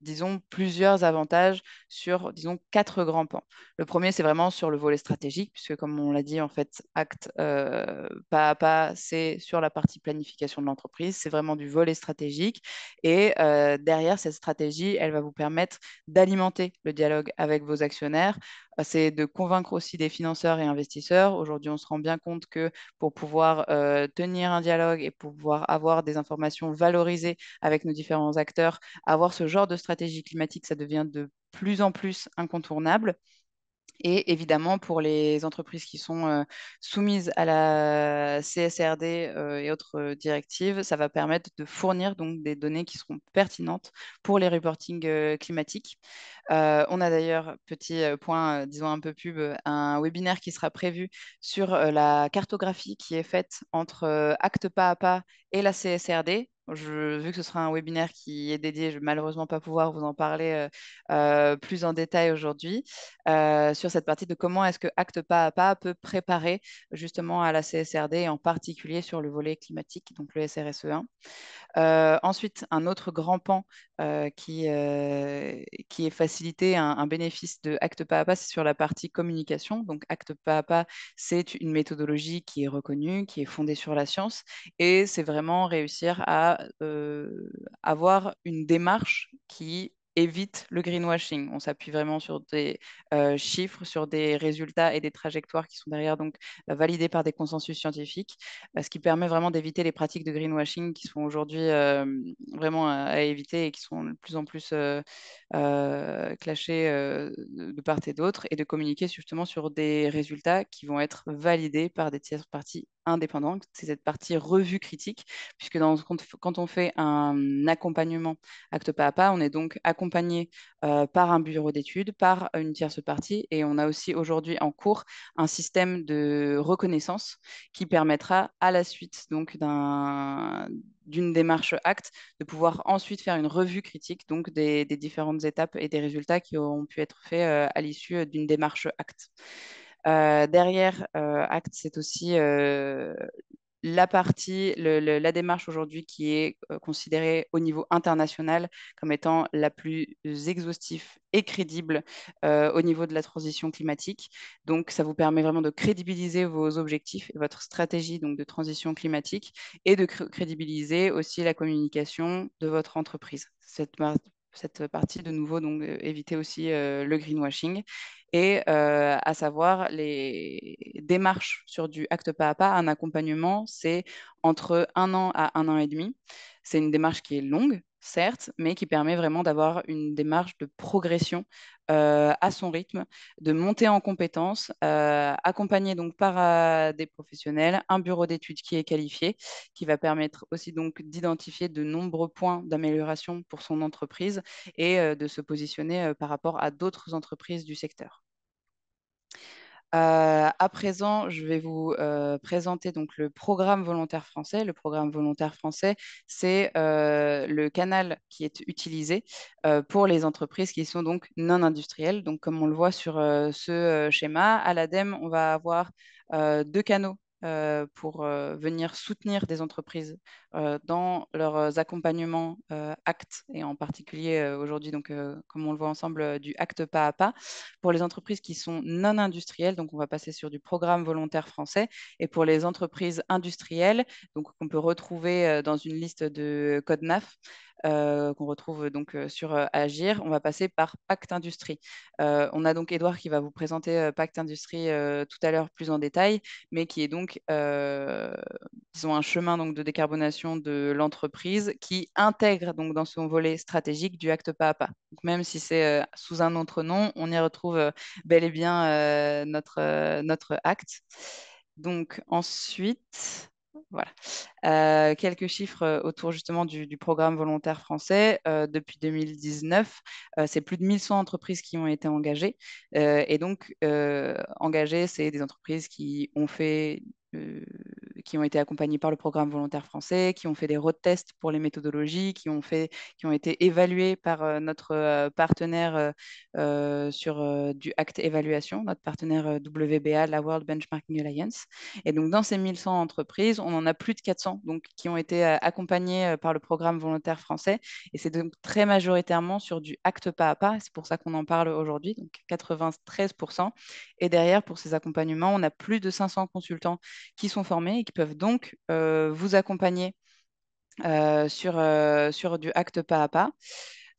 disons, plusieurs avantages sur, disons, 4 grands pans. Le premier, c'est vraiment sur le volet stratégique, puisque comme on l'a dit, en fait, acte pas à pas, c'est sur la partie planification de l'entreprise, c'est vraiment du volet stratégique. Et derrière cette stratégie, elle va vous permettre d'alimenter le dialogue avec vos actionnaires, c'est de convaincre aussi des financeurs et investisseurs. Aujourd'hui, on se rend bien compte que pour pouvoir tenir un dialogue et pouvoir avoir des informations valorisées avec nos différents acteurs, avoir ce genre de stratégie climatique, ça devient de plus en plus incontournable. Et évidemment, pour les entreprises qui sont soumises à la CSRD et autres directives, ça va permettre de fournir donc des données qui seront pertinentes pour les reportings climatiques. On a d'ailleurs, petit point, disons un peu pub, un webinaire qui sera prévu sur la cartographie qui est faite entre Acte Pas à Pas et la CSRD. Vu que ce sera un webinaire qui est dédié, je ne vais malheureusement pas pouvoir vous en parler plus en détail aujourd'hui sur cette partie de comment est-ce que Acte Pas à Pas peut préparer justement à la CSRD et en particulier sur le volet climatique, donc le SRSE1. Ensuite, un autre grand pan qui est facilité, un bénéfice de Acte Pas à Pas, c'est sur la partie communication. Donc, Acte Pas à Pas, c'est une méthodologie qui est reconnue, qui est fondée sur la science, et c'est vraiment réussir à avoir une démarche qui évite le greenwashing. On s'appuie vraiment sur des chiffres, sur des résultats et des trajectoires qui sont derrière donc validés par des consensus scientifiques, ce qui permet vraiment d'éviter les pratiques de greenwashing qui sont aujourd'hui vraiment à éviter et qui sont de plus en plus clashées de part et d'autre, et de communiquer justement sur des résultats qui vont être validés par des tierces parties indépendantes. C'est cette partie revue critique, puisque quand on fait un accompagnement acte pas à pas, on est donc accompagné par un bureau d'études, par une tierce partie, et on a aussi aujourd'hui en cours un système de reconnaissance qui permettra à la suite donc d'une démarche acte de pouvoir ensuite faire une revue critique donc des différentes étapes et des résultats qui auront pu être faits à l'issue d'une démarche acte. Derrière acte, c'est aussi la partie, la démarche aujourd'hui qui est considérée au niveau international comme étant la plus exhaustive et crédible au niveau de la transition climatique. Donc, ça vous permet vraiment de crédibiliser vos objectifs et votre stratégie donc, de transition climatique, et de crédibiliser aussi la communication de votre entreprise. Cette partie, de nouveau, donc éviter aussi le greenwashing, et à savoir les démarches sur du acte pas à pas. Un accompagnement, c'est entre 1 an à 1 an et demi. C'est une démarche qui est longue, certes, mais qui permet vraiment d'avoir une démarche de progression à son rythme, de monter en compétences, accompagné donc par des professionnels, un bureau d'études qui est qualifié, qui va permettre aussi donc d'identifier de nombreux points d'amélioration pour son entreprise, et de se positionner par rapport à d'autres entreprises du secteur. À présent, je vais vous présenter donc le programme volontaire français. Le programme volontaire français, c'est le canal qui est utilisé pour les entreprises qui sont donc non industrielles. Donc, comme on le voit sur ce schéma, à l'ADEME, on va avoir deux canaux pour venir soutenir des entreprises dans leurs accompagnements actes, et en particulier aujourd'hui, donc, comme on le voit ensemble, du acte pas à pas pour les entreprises qui sont non industrielles. Donc, on va passer sur du programme volontaire français. Et pour les entreprises industrielles, donc qu'on peut retrouver dans une liste de code NAF, qu'on retrouve donc sur Agir, on va passer par Pacte Industrie. On a donc Édouard qui va vous présenter Pacte Industrie tout à l'heure plus en détail, mais qui est donc, disons, un chemin donc, de décarbonation de l'entreprise qui intègre donc dans son volet stratégique du acte pas à pas. Donc, même si c'est sous un autre nom, on y retrouve bel et bien notre acte. Donc ensuite, voilà. Quelques chiffres autour justement du programme volontaire français. Depuis 2019, c'est plus de 1100 entreprises qui ont été engagées. Et donc, engagées, c'est des entreprises qui ont fait qui ont été accompagnées par le programme volontaire français, qui ont fait des road tests pour les méthodologies, qui ont été évaluées par notre partenaire sur du Act Évaluation, notre partenaire WBA, la World Benchmarking Alliance. Et donc, dans ces 1100 entreprises, on en a plus de 400 donc, qui ont été accompagnées par le programme volontaire français. Et c'est donc très majoritairement sur du acte pas à pas. C'est pour ça qu'on en parle aujourd'hui, donc 93%. Et derrière, pour ces accompagnements, on a plus de 500 consultants qui sont formés et qui peuvent donc vous accompagner sur du acte pas à pas.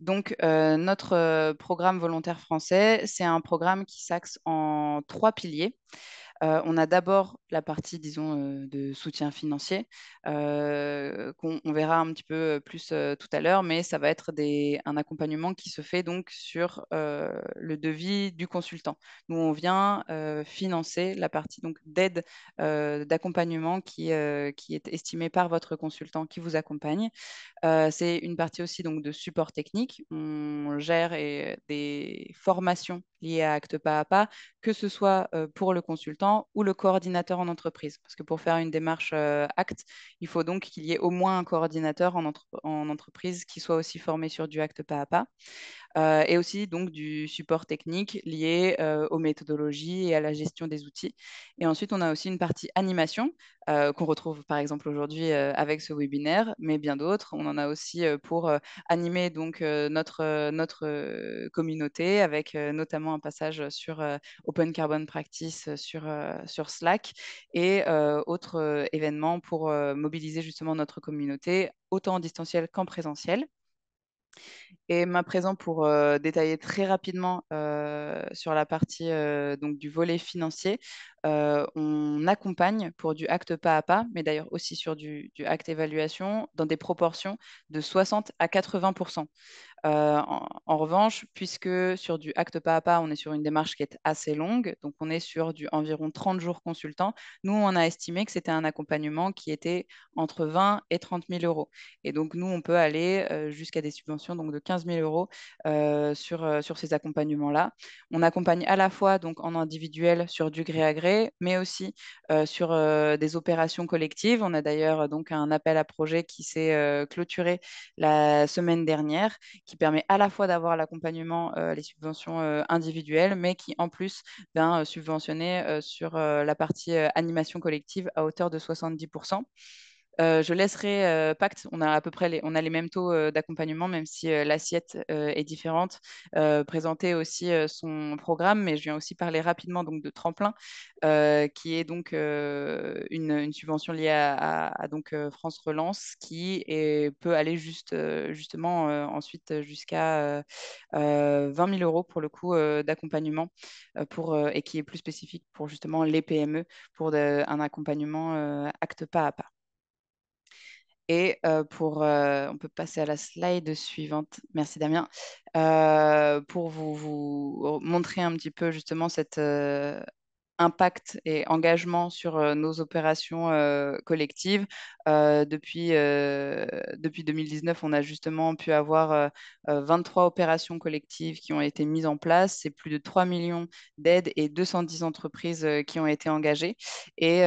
Donc, notre programme volontaire français, c'est un programme qui s'axe en 3 piliers. On a d'abord la partie, disons, de soutien financier, qu'on verra un petit peu plus tout à l'heure, mais ça va être un accompagnement qui se fait donc sur le devis du consultant. Nous, on vient financer la partie donc d'aide, d'accompagnement qui est estimée par votre consultant qui vous accompagne. C'est une partie aussi donc de support technique. On gère des formations liées à Acte Pas à Pas, que ce soit pour le consultant ou le coordinateur en entreprise. Parce que pour faire une démarche Acte, il faut donc qu'il y ait au moins un coordinateur en entreprise qui soit aussi formé sur du Acte Pas à Pas. Et aussi donc du support technique lié aux méthodologies et à la gestion des outils. Et ensuite, on a aussi une partie animation qu'on retrouve par exemple aujourd'hui avec ce webinaire, mais bien d'autres. On en a aussi pour animer donc notre communauté avec notamment un passage sur Open Carbon Practice sur Slack et autres événements pour mobiliser justement notre communauté, autant en distanciel qu'en présentiel. Et à présent, pour détailler très rapidement sur la partie donc du volet financier, on accompagne pour du acte pas à pas, mais d'ailleurs aussi sur du acte évaluation, dans des proportions de 60 à 80%. En revanche, puisque sur du acte pas à pas, on est sur une démarche qui est assez longue, donc on est sur du environ 30 jours consultant, nous, on a estimé que c'était un accompagnement qui était entre 20 et 30 000 euros. Et donc, nous, on peut aller jusqu'à des subventions donc, de 15 000 euros sur ces accompagnements-là. On accompagne à la fois donc, en individuel sur du gré à gré, mais aussi sur des opérations collectives. On a d'ailleurs donc un appel à projet qui s'est clôturé la semaine dernière, qui permet à la fois d'avoir l'accompagnement, les subventions individuelles, mais qui en plus vient subventionner sur la partie animation collective à hauteur de 70%. Je laisserai Pacte, on a à peu près on a les mêmes taux d'accompagnement, même si l'assiette est différente. Présenter aussi son programme, mais je viens aussi parler rapidement donc, de Tremplin, qui est donc une subvention liée à donc, France Relance, peut aller justement ensuite jusqu'à 20 000 euros pour le coup d'accompagnement et qui est plus spécifique pour justement les PME, pour un accompagnement acte pas à pas. Et on peut passer à la slide suivante. Merci Damien. Pour vous montrer un petit peu justement cet impact et engagement sur nos opérations collectives. Depuis 2019, on a justement pu avoir 23 opérations collectives qui ont été mises en place. C'est plus de 3 millions d'aides et 210 entreprises qui ont été engagées. Et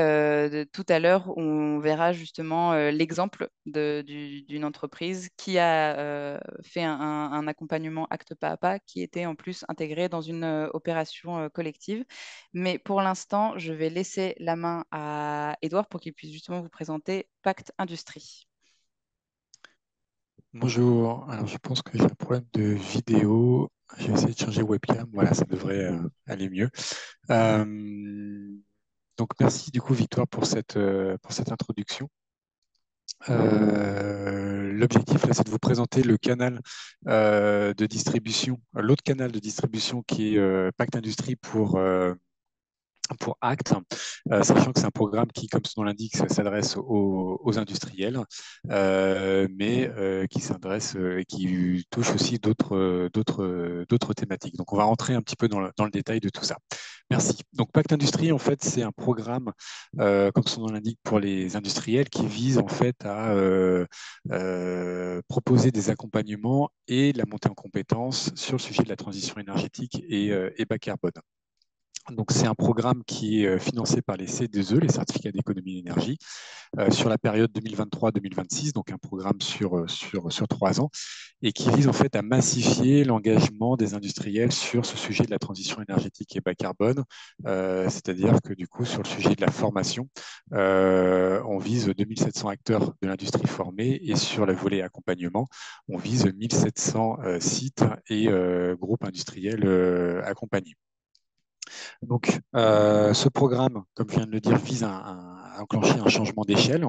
tout à l'heure, on verra justement l'exemple d'une entreprise qui a fait un accompagnement acte pas à pas qui était en plus intégré dans une opération collective. Mais pour l'instant, je vais laisser la main à Edouard pour qu'il puisse justement vous présenter Pacte Industrie. Bonjour, alors je pense que j'ai un problème de vidéo. Je vais essayer de changer webcam, voilà, ça devrait aller mieux. Donc merci du coup Victoire pour cette introduction. L'objectif là, c'est de vous présenter le canal de distribution, l'autre canal de distribution qui est Pacte Industrie pour Acte, sachant que c'est un programme qui, comme son nom l'indique, s'adresse aux industriels, mais qui s'adresse et qui touche aussi d'autres thématiques. Donc, on va rentrer un petit peu dans le détail de tout ça. Merci. Donc, Pacte Industrie, en fait, c'est un programme, comme son nom l'indique, pour les industriels qui vise en fait à proposer des accompagnements et la montée en compétences sur le sujet de la transition énergétique et bas carbone. Donc, c'est un programme qui est financé par les C2E, les certificats d'économie d'énergie, sur la période 2023-2026, donc un programme sur 3 ans, et qui vise en fait à massifier l'engagement des industriels sur ce sujet de la transition énergétique et bas carbone, c'est-à-dire que du coup, sur le sujet de la formation, on vise 2700 acteurs de l'industrie formés, et sur le volet accompagnement, on vise 1700 sites et groupes industriels accompagnés. Donc, ce programme, comme je viens de le dire, vise à enclencher un changement d'échelle.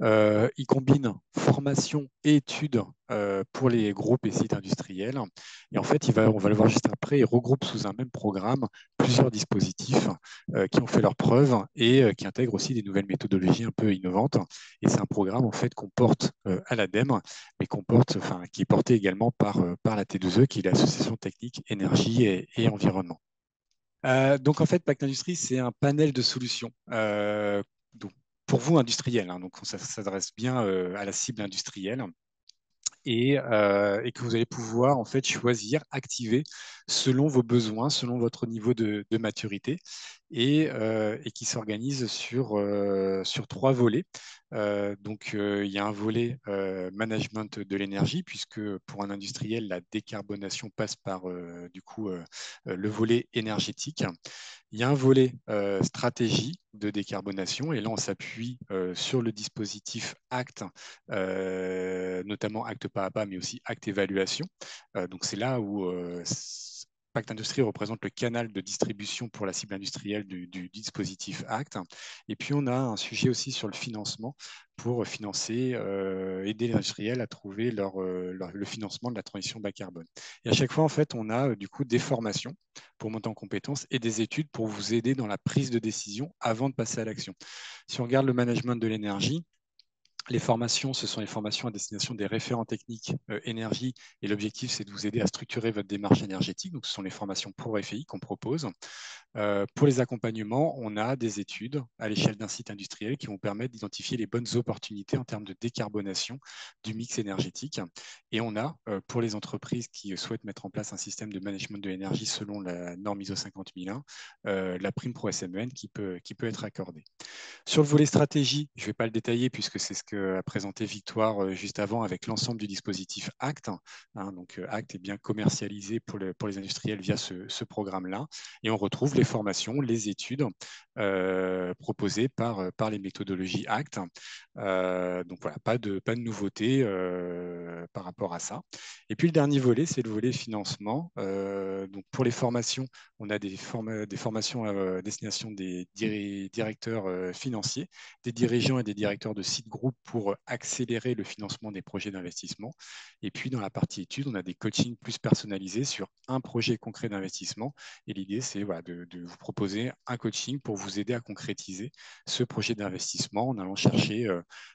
Il combine formation et études pour les groupes et sites industriels. Et en fait, on va le voir juste après, il regroupe sous un même programme plusieurs dispositifs qui ont fait leurs preuves et qui intègrent aussi des nouvelles méthodologies un peu innovantes. Et c'est un programme en fait qu'on porte à l'ADEME, mais qui est porté également par la T2E, qui est l'Association technique énergie et environnement. Donc en fait, Pacte Industrie, c'est un panel de solutions. Donc, pour vous, industriels, hein, donc ça s'adresse bien à la cible industrielle. Et que vous allez pouvoir en fait choisir, activer selon vos besoins, selon votre niveau de maturité, et qui s'organise sur 3 volets. Donc, il y a un volet management de l'énergie, puisque pour un industriel, la décarbonation passe par du coup le volet énergétique. Il y a un volet stratégie de décarbonation, et là, on s'appuie sur le dispositif ACT, notamment ACT pas à pas, mais aussi ACT évaluation. Donc, c'est là où Pacte Industrie représente le canal de distribution pour la cible industrielle du dispositif ACT. Et puis, on a un sujet aussi sur le financement pour financer, aider les industriels à trouver le financement de la transition bas carbone. Et à chaque fois, en fait, on a du coup des formations pour monter en compétences et des études pour vous aider dans la prise de décision avant de passer à l'action. Si on regarde le management de l'énergie, les formations, ce sont les formations à destination des référents techniques énergie, et l'objectif, c'est de vous aider à structurer votre démarche énergétique. Donc, ce sont les formations pour FI qu'on propose. Pour les accompagnements, on a des études à l'échelle d'un site industriel qui vont permettre d'identifier les bonnes opportunités en termes de décarbonation du mix énergétique. Et on a, pour les entreprises qui souhaitent mettre en place un système de management de l'énergie selon la norme ISO 50001, la prime pro SMN qui peut être accordée. Sur le volet stratégie, je ne vais pas le détailler puisque c'est ce qu'a présenté Victoire juste avant avec l'ensemble du dispositif ACT. Donc ACT est bien commercialisé pour les industriels via ce programme-là. Et on retrouve les formations, les études proposées par les méthodologies ACT. Donc voilà, pas de nouveauté par rapport à ça. Et puis le dernier volet, c'est le volet financement. Donc pour les formations, on a des formations à destination des directeurs financiers, des dirigeants et des directeurs de sites groupes pour accélérer le financement des projets d'investissement. Et puis dans la partie études, on a des coachings plus personnalisés sur un projet concret d'investissement. Et l'idée, c'est voilà, de vous proposer un coaching pour vous aider à concrétiser ce projet d'investissement en allant chercher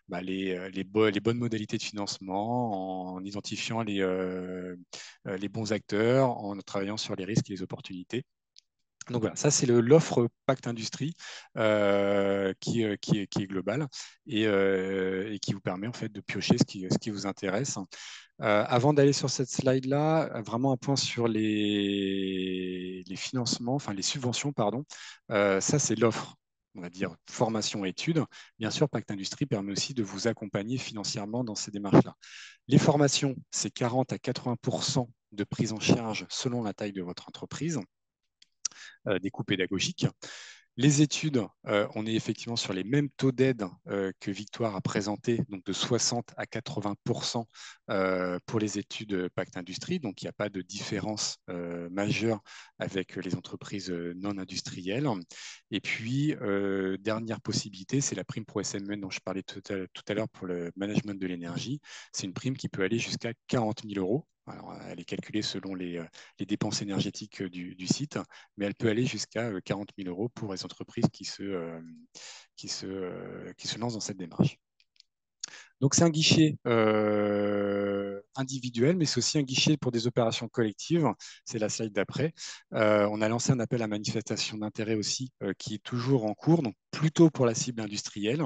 les bonnes modalités de financement, en identifiant les bons acteurs, en travaillant sur les risques et les opportunités. Donc voilà, ça c'est l'offre Pacte Industrie qui est globale et qui vous permet en fait de piocher ce qui vous intéresse. Avant d'aller sur cette slide-là, vraiment un point sur les financements, enfin les subventions, pardon. Ça c'est l'offre, on va dire formation et études. Bien sûr, Pacte Industrie permet aussi de vous accompagner financièrement dans ces démarches-là. Les formations, c'est 40 à 80% de prise en charge selon la taille de votre entreprise. Des coûts pédagogiques. Les études, on est effectivement sur les mêmes taux d'aide que Victoire a présenté, donc de 60 à 80% pour les études Pacte Industrie. Donc, il n'y a pas de différence majeure avec les entreprises non industrielles. Et puis, dernière possibilité, c'est la prime pro SMN dont je parlais tout à l'heure pour le management de l'énergie. C'est une prime qui peut aller jusqu'à 40 000 euros. Alors, elle est calculée selon les dépenses énergétiques du site, mais elle peut aller jusqu'à 40 000 euros pour les entreprises qui se lancent dans cette démarche. Donc, c'est un guichet individuel, mais c'est aussi un guichet pour des opérations collectives. C'est la slide d'après. On a lancé un appel à manifestation d'intérêt aussi, qui est toujours en cours, donc plutôt pour la cible industrielle.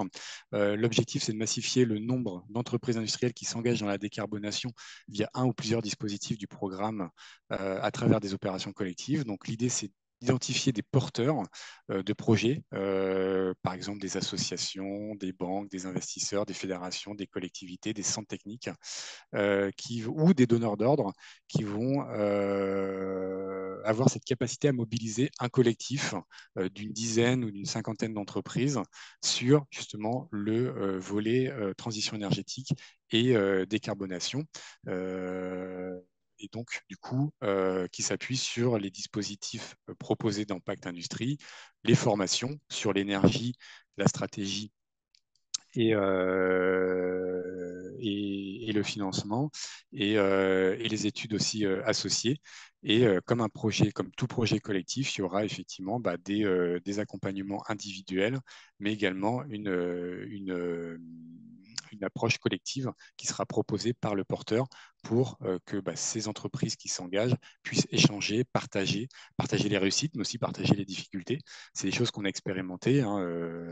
L'objectif, c'est de massifier le nombre d'entreprises industrielles qui s'engagent dans la décarbonation via un ou plusieurs dispositifs du programme à travers des opérations collectives. Donc, l'idée, c'est identifier des porteurs de projets, par exemple des associations, des banques, des investisseurs, des fédérations, des collectivités, des centres techniques ou des donneurs d'ordre qui vont avoir cette capacité à mobiliser un collectif d'une dizaine ou d'une cinquantaine d'entreprises sur justement le volet transition énergétique et décarbonation. et donc du coup qui s'appuie sur les dispositifs proposés dans Pacte Industrie, les formations sur l'énergie, la stratégie et le financement et les études aussi associées. Et comme tout projet collectif, il y aura effectivement des accompagnements individuels, mais également une approche collective qui sera proposée par le porteur pour que ces entreprises qui s'engagent puissent échanger, partager les réussites, mais aussi partager les difficultés. C'est des choses qu'on a expérimentées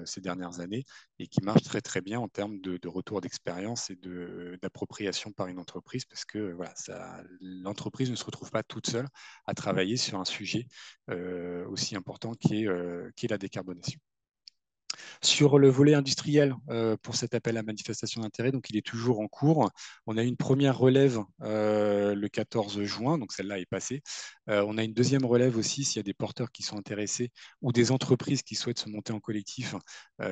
ces dernières années et qui marchent très très bien en termes de retour d'expérience et d'appropriation par une entreprise, parce que voilà, l'entreprise ne se retrouve pas toute seule à travailler sur un sujet aussi important qui est la décarbonation. Sur le volet industriel, pour cet appel à manifestation d'intérêt, donc il est toujours en cours. On a une première relève le 14 juin, donc celle-là est passée. On a une deuxième relève aussi s'il y a des porteurs qui sont intéressés ou des entreprises qui souhaitent se monter en collectif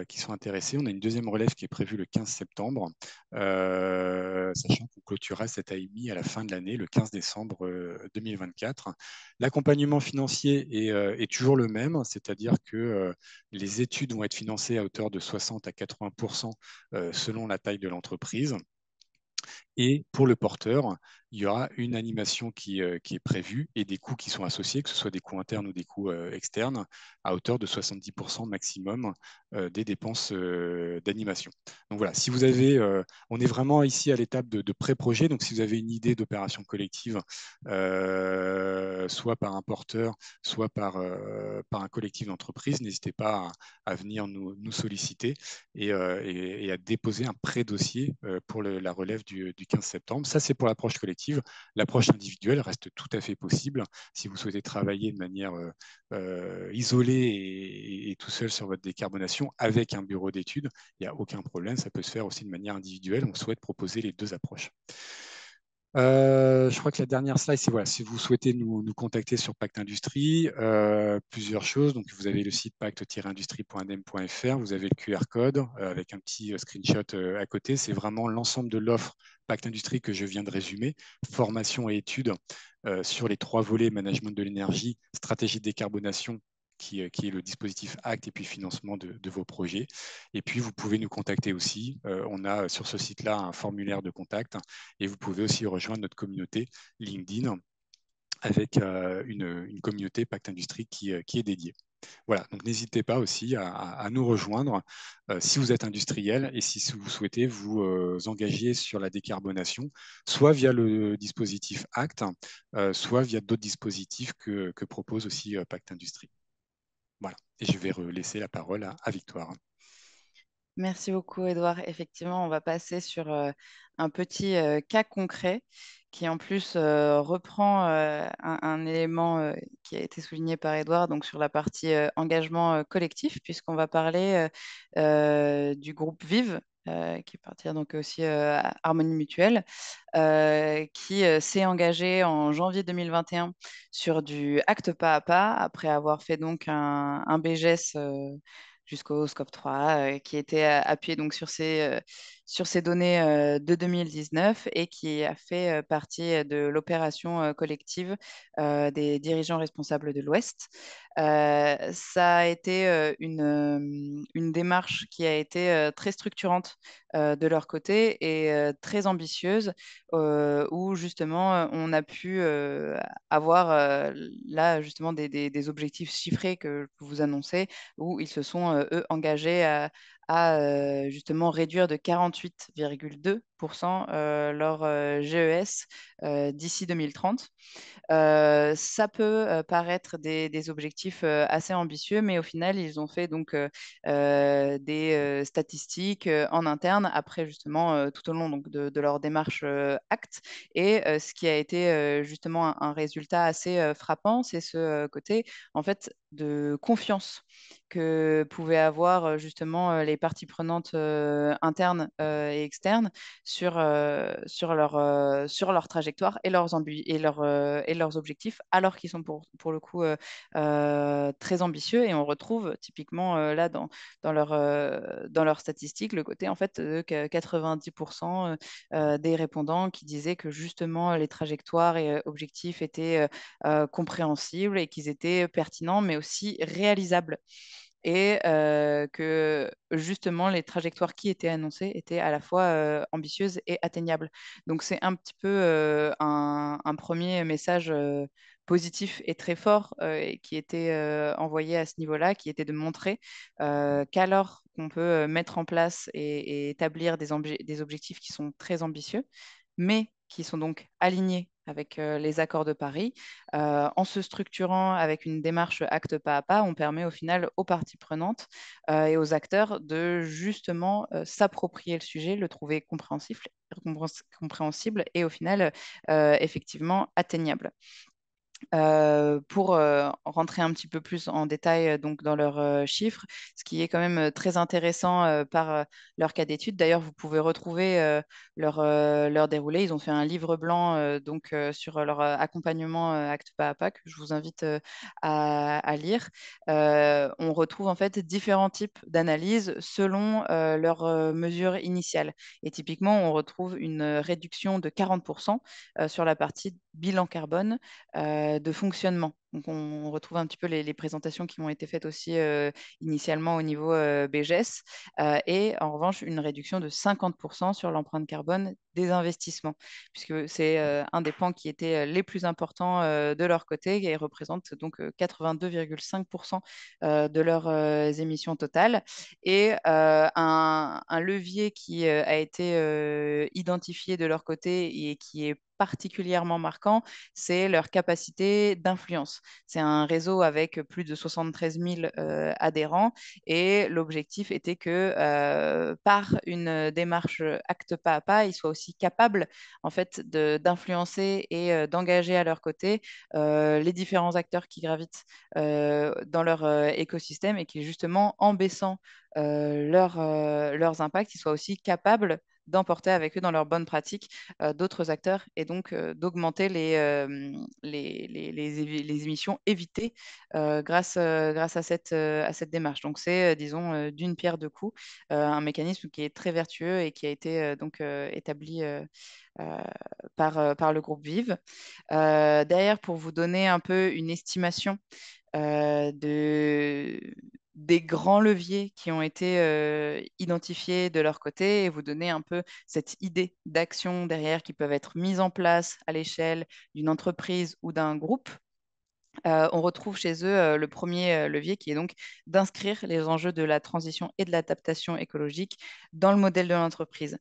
qui sont intéressés. On a une deuxième relève qui est prévue le 15 septembre, sachant qu'on clôturera cette AMI à la fin de l'année, le 15 décembre 2024. L'accompagnement financier est toujours le même, c'est-à-dire que les études vont être financées à hauteur de 60 à 80% selon la taille de l'entreprise. Et pour le porteur, il y aura une animation qui est prévue et des coûts qui sont associés, que ce soit des coûts internes ou des coûts externes, à hauteur de 70% maximum des dépenses d'animation. Donc voilà, si vous avez, on est vraiment ici à l'étape de pré-projet, donc si vous avez une idée d'opération collective, soit par un porteur, soit par un collectif d'entreprise, n'hésitez pas à venir nous solliciter et à déposer un pré-dossier pour la relève du 15 septembre. Ça, c'est pour l'approche collective. L'approche individuelle reste tout à fait possible. Si vous souhaitez travailler de manière isolée et tout seul sur votre décarbonation avec un bureau d'études, il n'y a aucun problème. Ça peut se faire aussi de manière individuelle. On souhaite proposer les deux approches. Je crois que la dernière slide, c'est voilà, si vous souhaitez nous contacter sur Pacte Industrie, plusieurs choses. Donc, vous avez le site pacte-industrie.adem.fr, vous avez le QR code avec un petit screenshot à côté. C'est vraiment l'ensemble de l'offre Pacte Industrie que je viens de résumer, formation et études sur les 3 volets, management de l'énergie, stratégie de décarbonation, qui est le dispositif ACT et puis financement de vos projets. Et puis, vous pouvez nous contacter aussi. On a sur ce site-là un formulaire de contact et vous pouvez aussi rejoindre notre communauté LinkedIn avec une communauté Pacte Industrie qui est dédiée. Voilà, donc n'hésitez pas aussi à nous rejoindre si vous êtes industriel et si vous souhaitez vous engager sur la décarbonation, soit via le dispositif ACT, soit via d'autres dispositifs que propose aussi Pacte Industrie. Voilà, et je vais laisser la parole à Victoire. Merci beaucoup, Edouard. Effectivement, on va passer sur un petit cas concret qui, en plus, reprend un élément qui a été souligné par Edouard, donc sur la partie engagement collectif, puisqu'on va parler du groupe Vive, qui appartient donc aussi à Harmonie Mutuelle, qui s'est engagé en janvier 2021 sur du acte pas à pas, après avoir fait donc un BGS jusqu'au scope 3, qui était appuyé donc sur ces données de 2019 et qui a fait partie de l'opération collective des dirigeants responsables de l'Ouest. Ça a été une démarche qui a été très structurante de leur côté et très ambitieuse, où justement on a pu avoir là justement des objectifs chiffrés que je peux vous annoncer, où ils se sont eux engagés à justement réduire de 48,2% leur GES d'ici 2030. Ça peut paraître des objectifs assez ambitieux, mais au final, ils ont fait donc des statistiques en interne après justement tout au long donc, de leur démarche ACT. Et ce qui a été justement un résultat assez frappant, c'est ce côté en fait de confiance que pouvaient avoir justement les parties prenantes internes et externes sur leur trajectoire et et leurs objectifs, alors qu'ils sont pour le coup très ambitieux. Et on retrouve typiquement là dans leurs statistiques le côté en fait que 90% des répondants qui disaient que justement les trajectoires et objectifs étaient compréhensibles et qu'ils étaient pertinents, mais aussi réalisables. Et que justement les trajectoires qui étaient annoncées étaient à la fois ambitieuses et atteignables. Donc c'est un petit peu un premier message positif et très fort et qui était envoyé à ce niveau-là, qui était de montrer qu'alors qu'on peut mettre en place et établir des objectifs qui sont très ambitieux, mais qui sont donc alignés avec les accords de Paris. En se structurant avec une démarche acte pas à pas, on permet au final aux parties prenantes et aux acteurs de justement s'approprier le sujet, le trouver compréhensible et au final effectivement atteignable. Pour rentrer un petit peu plus en détail donc dans leurs chiffres, ce qui est quand même très intéressant par leur cas d'étude. D'ailleurs, vous pouvez retrouver leur déroulé. Ils ont fait un livre blanc donc sur leur accompagnement acte pas à pas que je vous invite à lire. On retrouve en fait différents types d'analyses selon leurs mesures initiales. Et typiquement, on retrouve une réduction de 40% sur la partie bilan carbone de fonctionnement. Donc, on retrouve un petit peu les présentations qui ont été faites aussi initialement au niveau BGS et en revanche une réduction de 50% sur l'empreinte carbone des investissements, puisque c'est un des points qui était les plus importants de leur côté et représente donc 82,5% de leurs émissions totales. Et un levier qui a été identifié de leur côté et qui est particulièrement marquant, c'est leur capacité d'influence. C'est un réseau avec plus de 73 000 adhérents et l'objectif était que par une démarche acte pas à pas, ils soient aussi capables en fait d'influencer et d'engager à leur côté les différents acteurs qui gravitent dans leur écosystème et qui justement en baissant leurs impacts, ils soient aussi capables d'emporter avec eux dans leurs bonnes pratiques d'autres acteurs et donc d'augmenter les émissions évitées grâce à cette démarche. Donc c'est, disons, d'une pierre deux coups, un mécanisme qui est très vertueux et qui a été donc établi euh, par le groupe Vive. Derrière, pour vous donner un peu une estimation des grands leviers qui ont été identifiés de leur côté et vous donner un peu cette idée d'action derrière qui peuvent être mises en place à l'échelle d'une entreprise ou d'un groupe. On retrouve chez eux le premier levier qui est donc d'inscrire les enjeux de la transition et de l'adaptation écologique dans le modèle de l'entreprise.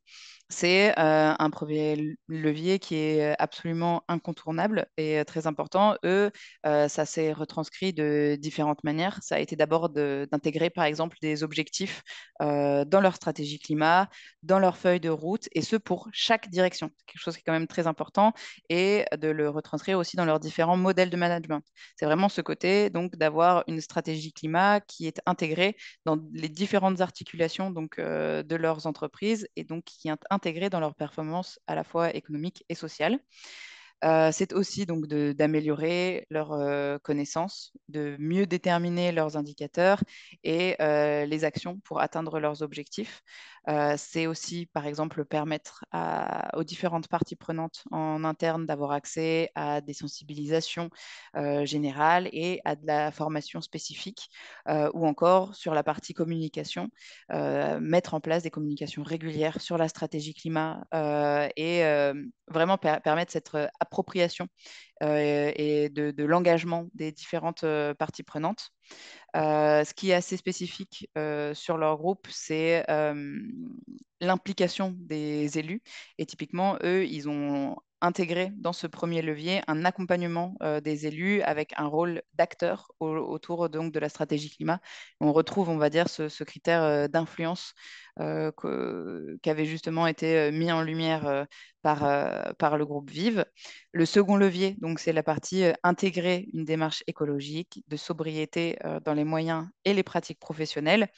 C'est un premier levier qui est absolument incontournable et très important. Eux, ça s'est retranscrit de différentes manières. Ça a été d'abord d'intégrer, par exemple, des objectifs dans leur stratégie climat, dans leur feuille de route, et ce pour chaque direction. C'est quelque chose qui est quand même très important, et de le retranscrire aussi dans leurs différents modèles de management. C'est vraiment ce côté, donc, d'avoir une stratégie climat qui est intégrée dans les différentes articulations donc, de leurs entreprises et donc qui est intégrée dans leur performance à la fois économique et sociale. C'est aussi donc d'améliorer leurs connaissances, de mieux déterminer leurs indicateurs et les actions pour atteindre leurs objectifs. C'est aussi, par exemple, permettre aux différentes parties prenantes en interne d'avoir accès à des sensibilisations générales et à de la formation spécifique, ou encore sur la partie communication, mettre en place des communications régulières sur la stratégie climat et vraiment permettre cette appropriation et de l'engagement des différentes parties prenantes. Ce qui est assez spécifique sur leur groupe, c'est l'implication des élus. Et typiquement, eux, ils ont intégré dans ce premier levier un accompagnement des élus avec un rôle d'acteur autour donc, de la stratégie climat. On retrouve, on va dire, ce critère d'influence qui avait justement été mis en lumière par le groupe Vive. Le second levier, donc, c'est la partie intégrer une démarche écologique de sobriété dans les moyens et les pratiques professionnelles.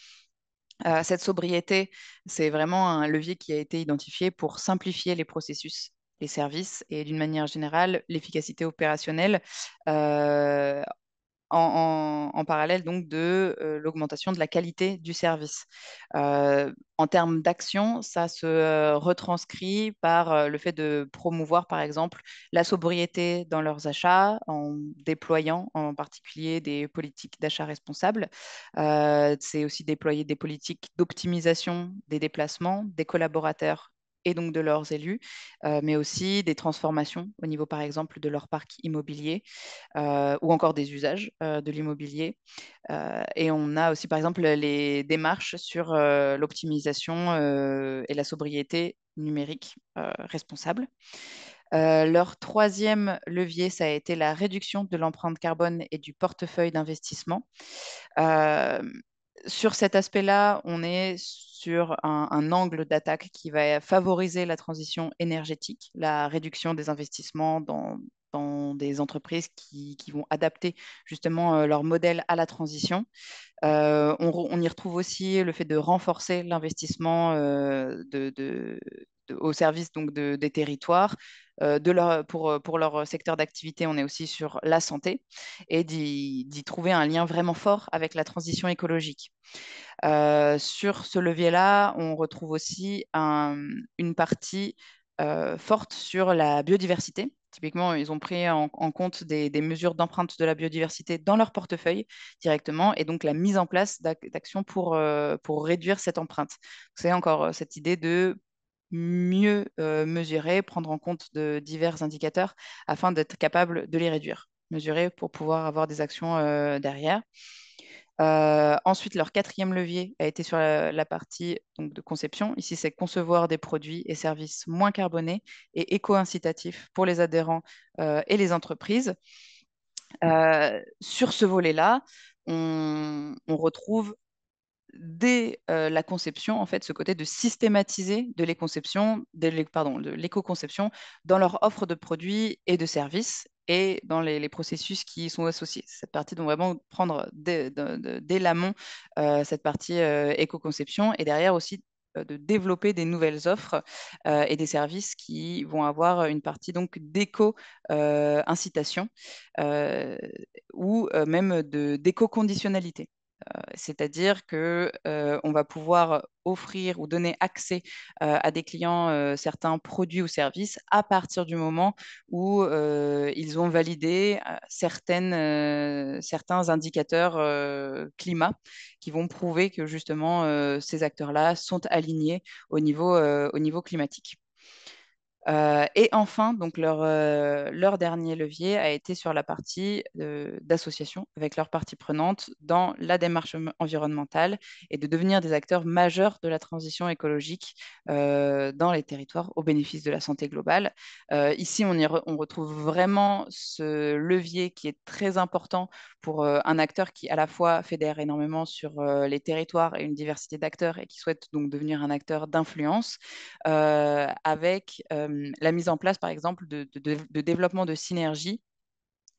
Cette sobriété, c'est vraiment un levier qui a été identifié pour simplifier les processus, les services et d'une manière générale, l'efficacité opérationnelle en parallèle donc de l'augmentation de la qualité du service. En termes d'action, ça se retranscrit par le fait de promouvoir, par exemple, la sobriété dans leurs achats, en déployant en particulier des politiques d'achat responsables. C'est aussi déployer des politiques d'optimisation des déplacements des collaborateurs et donc de leurs élus, mais aussi des transformations au niveau, par exemple, de leur parc immobilier ou encore des usages de l'immobilier. Et on a aussi, par exemple, les démarches sur l'optimisation et la sobriété numérique responsable. Leur troisième levier, ça a été la réduction de l'empreinte carbone et du portefeuille d'investissement. Euh, sur cet aspect-là, on est sur un angle d'attaque qui va favoriser la transition énergétique, la réduction des investissements dans des entreprises qui vont adapter justement leur modèle à la transition. On y retrouve aussi le fait de renforcer l'investissement au service donc des territoires. Pour leur secteur d'activité, on est aussi sur la santé et d'y trouver un lien vraiment fort avec la transition écologique. Sur ce levier-là, on retrouve aussi une partie forte sur la biodiversité. Typiquement, ils ont pris en compte des mesures d'empreinte de la biodiversité dans leur portefeuille directement et donc la mise en place d'actions pour réduire cette empreinte. C'est encore cette idée de mieux mesurer, prendre en compte de divers indicateurs afin d'être capable de les réduire. Mesurer pour pouvoir avoir des actions derrière. Ensuite, leur quatrième levier a été sur la partie donc, de conception. Ici, c'est concevoir des produits et services moins carbonés et éco-incitatifs pour les adhérents et les entreprises. Sur ce volet-là, on retrouve dès la conception, en fait, ce côté de systématiser de l'éco-conception dans leur offre de produits et de services et dans les processus qui y sont associés. Cette partie doit vraiment prendre dès l'amont cette partie éco-conception et derrière aussi de développer des nouvelles offres et des services qui vont avoir une partie donc d'éco-incitation ou même d'éco-conditionnalité. C'est-à-dire que on va pouvoir offrir ou donner accès à des clients certains produits ou services à partir du moment où ils ont validé certains indicateurs climat qui vont prouver que justement ces acteurs-là sont alignés au niveau climatique. Et enfin, donc leur dernier levier a été sur la partie d'association avec leurs parties prenantes dans la démarche environnementale et de devenir des acteurs majeurs de la transition écologique dans les territoires au bénéfice de la santé globale. Ici, on retrouve vraiment ce levier qui est très important pour un acteur qui à la fois fédère énormément sur les territoires et une diversité d'acteurs et qui souhaite donc devenir un acteur d'influence avec la mise en place, par exemple, de développement de synergie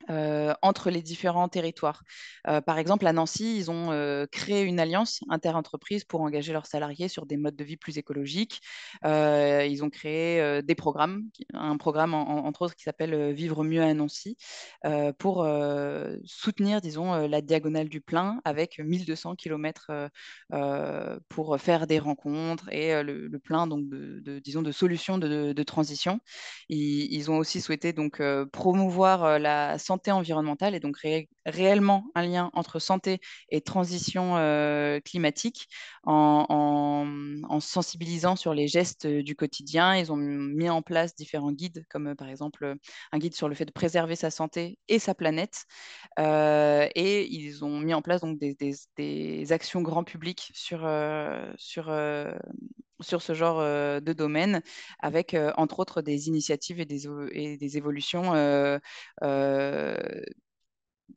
entre les différents territoires. Par exemple, à Nancy, ils ont créé une alliance interentreprises pour engager leurs salariés sur des modes de vie plus écologiques. Ils ont créé des programmes, un programme entre autres qui s'appelle Vivre mieux à Nancy, pour soutenir, disons, la diagonale du plein avec 1200 km pour faire des rencontres et le plein donc disons, de solutions de transition. Ils ont aussi souhaité donc promouvoir la santé environnementale et donc réellement un lien entre santé et transition climatique en sensibilisant sur les gestes du quotidien. Ils ont mis en place différents guides, comme par exemple un guide sur le fait de préserver sa santé et sa planète. Et ils ont mis en place donc des actions grand public sur ce genre de domaine, avec entre autres des initiatives et des évolutions euh,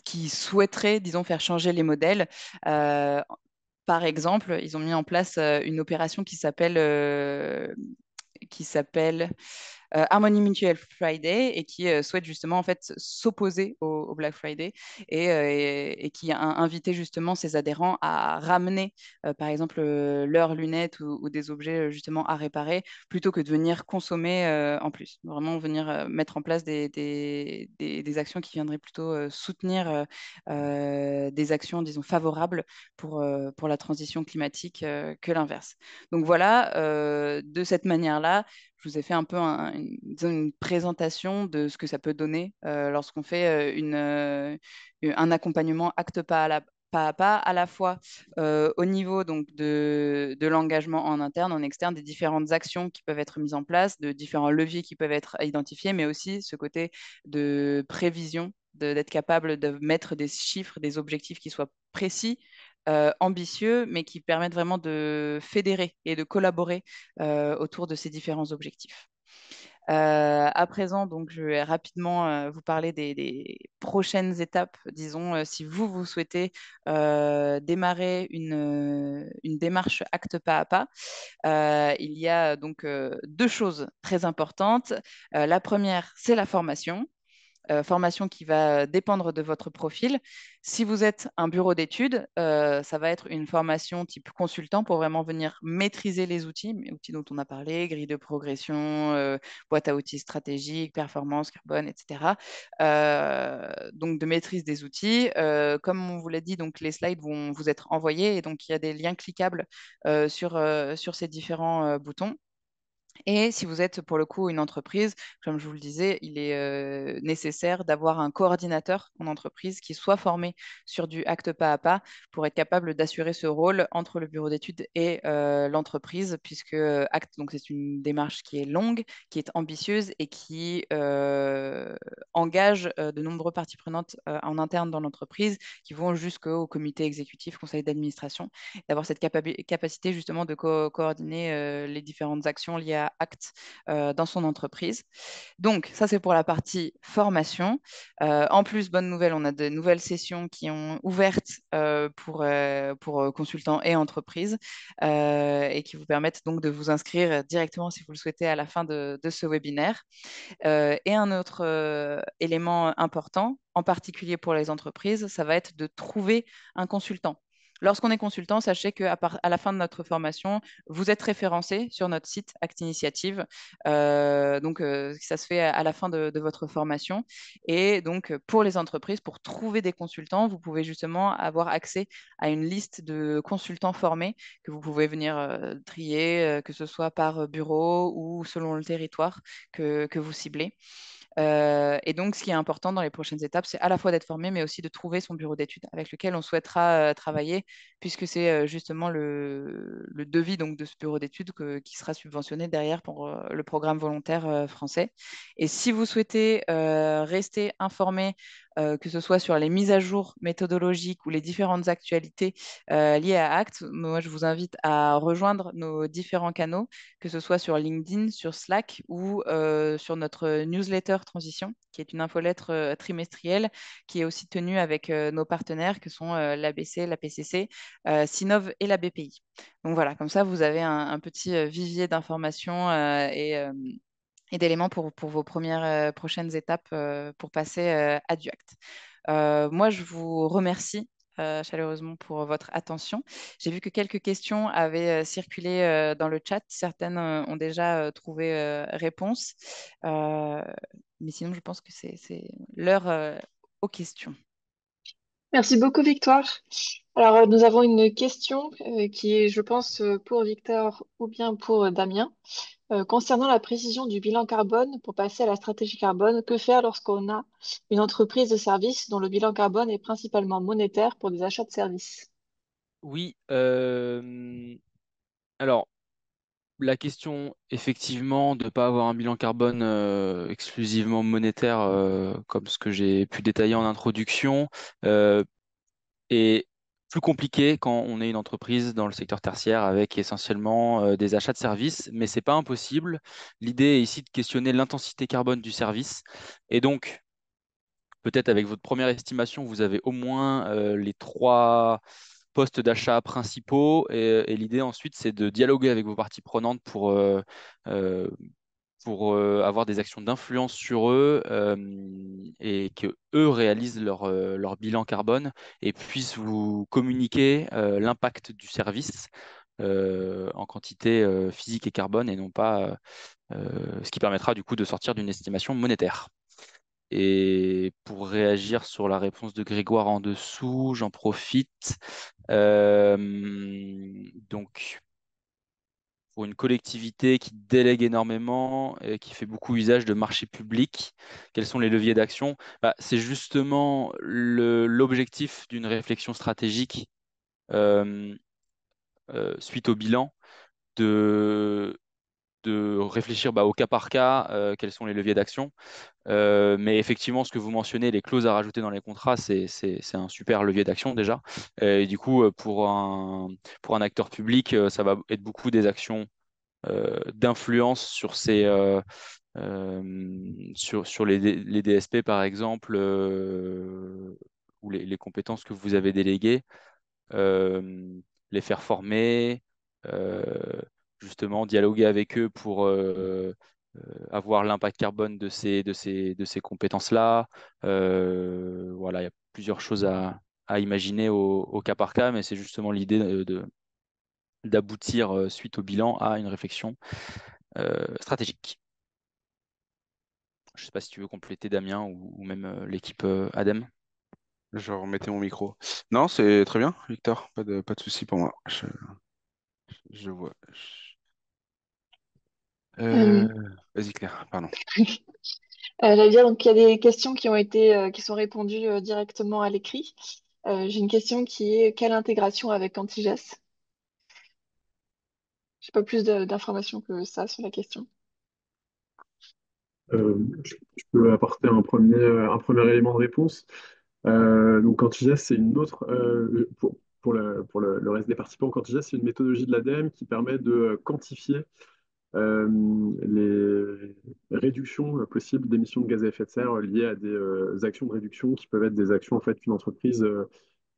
qui souhaiteraient, disons, faire changer les modèles. Euh, Par exemple, ils ont mis en place une opération qui s'appelle Harmonie Mutuelle Friday et qui souhaite justement en fait s'opposer au Black Friday et qui a invité justement ses adhérents à ramener par exemple leurs lunettes ou des objets justement à réparer plutôt que de venir consommer en plus. Vraiment venir mettre en place des actions qui viendraient plutôt soutenir des actions, disons, favorables pour la transition climatique que l'inverse. Donc voilà, de cette manière-là, je vous ai fait un peu disons, une présentation de ce que ça peut donner lorsqu'on fait un accompagnement acte pas à pas, à la fois au niveau donc, de l'engagement en interne, en externe, des différentes actions qui peuvent être mises en place, de différents leviers qui peuvent être identifiés, mais aussi ce côté de prévision, d'être capable de mettre des chiffres, des objectifs qui soient précis, ambitieux, mais qui permettent vraiment de fédérer et de collaborer autour de ces différents objectifs. À présent, donc, je vais rapidement vous parler des prochaines étapes. Disons, si vous souhaitez démarrer une démarche acte pas à pas, il y a donc deux choses très importantes. La première, c'est la formation. Formation qui va dépendre de votre profil. Si vous êtes un bureau d'études, ça va être une formation type consultant pour vraiment venir maîtriser les outils dont on a parlé, grille de progression, boîte à outils stratégique, performance, carbone, etc. Donc de maîtrise des outils. Comme on vous l'a dit, donc les slides vont vous être envoyés et donc il y a des liens cliquables sur ces différents boutons. Et si vous êtes pour le coup une entreprise, comme je vous le disais, il est nécessaire d'avoir un coordinateur en entreprise qui soit formé sur du acte pas à pas pour être capable d'assurer ce rôle entre le bureau d'études et l'entreprise, puisque acte, donc c'est une démarche qui est longue, qui est ambitieuse et qui engage de nombreuses parties prenantes en interne dans l'entreprise, qui vont jusqu'au comité exécutif, conseil d'administration, d'avoir cette capacité justement de coordonner les différentes actions liées à acte dans son entreprise. Donc, ça, c'est pour la partie formation. En plus, bonne nouvelle, on a de nouvelles sessions qui ont ouvertes pour consultants et entreprises et qui vous permettent donc de vous inscrire directement si vous le souhaitez à la fin de ce webinaire. Et un autre élément important, en particulier pour les entreprises, ça va être de trouver un consultant. Lorsqu'on est consultant, sachez qu'à la fin de notre formation, vous êtes référencé sur notre site Acte Initiative. Donc, ça se fait à la fin de votre formation. Et donc, pour les entreprises, pour trouver des consultants, vous pouvez justement avoir accès à une liste de consultants formés que vous pouvez venir trier, que ce soit par bureau ou selon le territoire que vous ciblez. Et donc, ce qui est important dans les prochaines étapes, c'est à la fois d'être formé, mais aussi de trouver son bureau d'études avec lequel on souhaitera travailler, puisque c'est justement le devis donc, de ce bureau d'études qui sera subventionné derrière pour le programme volontaire français. Et si vous souhaitez rester informé, que ce soit sur les mises à jour méthodologiques ou les différentes actualités liées à Acte, moi, je vous invite à rejoindre nos différents canaux, que ce soit sur LinkedIn, sur Slack ou sur notre newsletter Transition, qui est une infolettre trimestrielle qui est aussi tenue avec nos partenaires que sont l'ABC, la PCC, Sinov et la BPI. Donc voilà, comme ça, vous avez un petit vivier d'informations et d'éléments pour vos prochaines étapes pour passer à du acte. Moi, je vous remercie chaleureusement pour votre attention. J'ai vu que quelques questions avaient circulé dans le chat. Certaines ont déjà trouvé réponse. Mais sinon, je pense que c'est l'heure aux questions. Merci beaucoup, Victoire. Alors, nous avons une question qui est, je pense, pour Victor ou bien pour Damien. Concernant la précision du bilan carbone pour passer à la stratégie carbone, que faire lorsqu'on a une entreprise de service dont le bilan carbone est principalement monétaire pour des achats de services? Oui, alors la question, effectivement, de ne pas avoir un bilan carbone exclusivement monétaire, comme ce que j'ai pu détailler en introduction, est plus compliquée quand on est une entreprise dans le secteur tertiaire avec essentiellement des achats de services, mais c'est pas impossible. L'idée est ici de questionner l'intensité carbone du service. Et donc, peut-être avec votre première estimation, vous avez au moins les trois postes d'achat principaux. Et l'idée ensuite, c'est de dialoguer avec vos parties prenantes pour pour avoir des actions d'influence sur eux et que eux réalisent leur bilan carbone et puissent vous communiquer l'impact du service en quantité physique et carbone et non pas ce qui permettra du coup de sortir d'une estimation monétaire. Et pour réagir sur la réponse de Grégoire en dessous, j'en profite. Donc, pour une collectivité qui délègue énormément et qui fait beaucoup usage de marchés publics, quels sont les leviers d'action? C'est justement l'objectif d'une réflexion stratégique euh, suite au bilan de réfléchir au cas par cas, quels sont les leviers d'action. Mais effectivement, ce que vous mentionnez, les clauses à rajouter dans les contrats, c'est un super levier d'action déjà. Et du coup, pour un acteur public, ça va être beaucoup des actions d'influence sur sur les DSP, par exemple, ou les compétences que vous avez déléguées, euh, les faire former, euh, justement dialoguer avec eux pour avoir l'impact carbone de ces compétences-là. Voilà, il y a plusieurs choses à imaginer au cas par cas, mais c'est justement l'idée d'aboutir suite au bilan à une réflexion stratégique. Je ne sais pas si tu veux compléter Damien ou même l'équipe ADEME. Je remettais mon micro. Non, c'est très bien, Victor. Pas de souci pour moi. Je vois. Euh, Vas-y, Claire, pardon. J'allais dire, donc il y a des questions qui sont répondues directement à l'écrit. J'ai une question qui est quelle intégration avec Antiges? J'ai pas plus d'informations que ça sur la question. Je peux apporter un premier élément de réponse. Donc, Antiges, c'est une autre, pour le reste des participants, Antiges, c'est une méthodologie de l'ADEME qui permet de quantifier les réductions possibles d'émissions de gaz à effet de serre liées à des actions de réduction qui peuvent être des actions en fait qu'une entreprise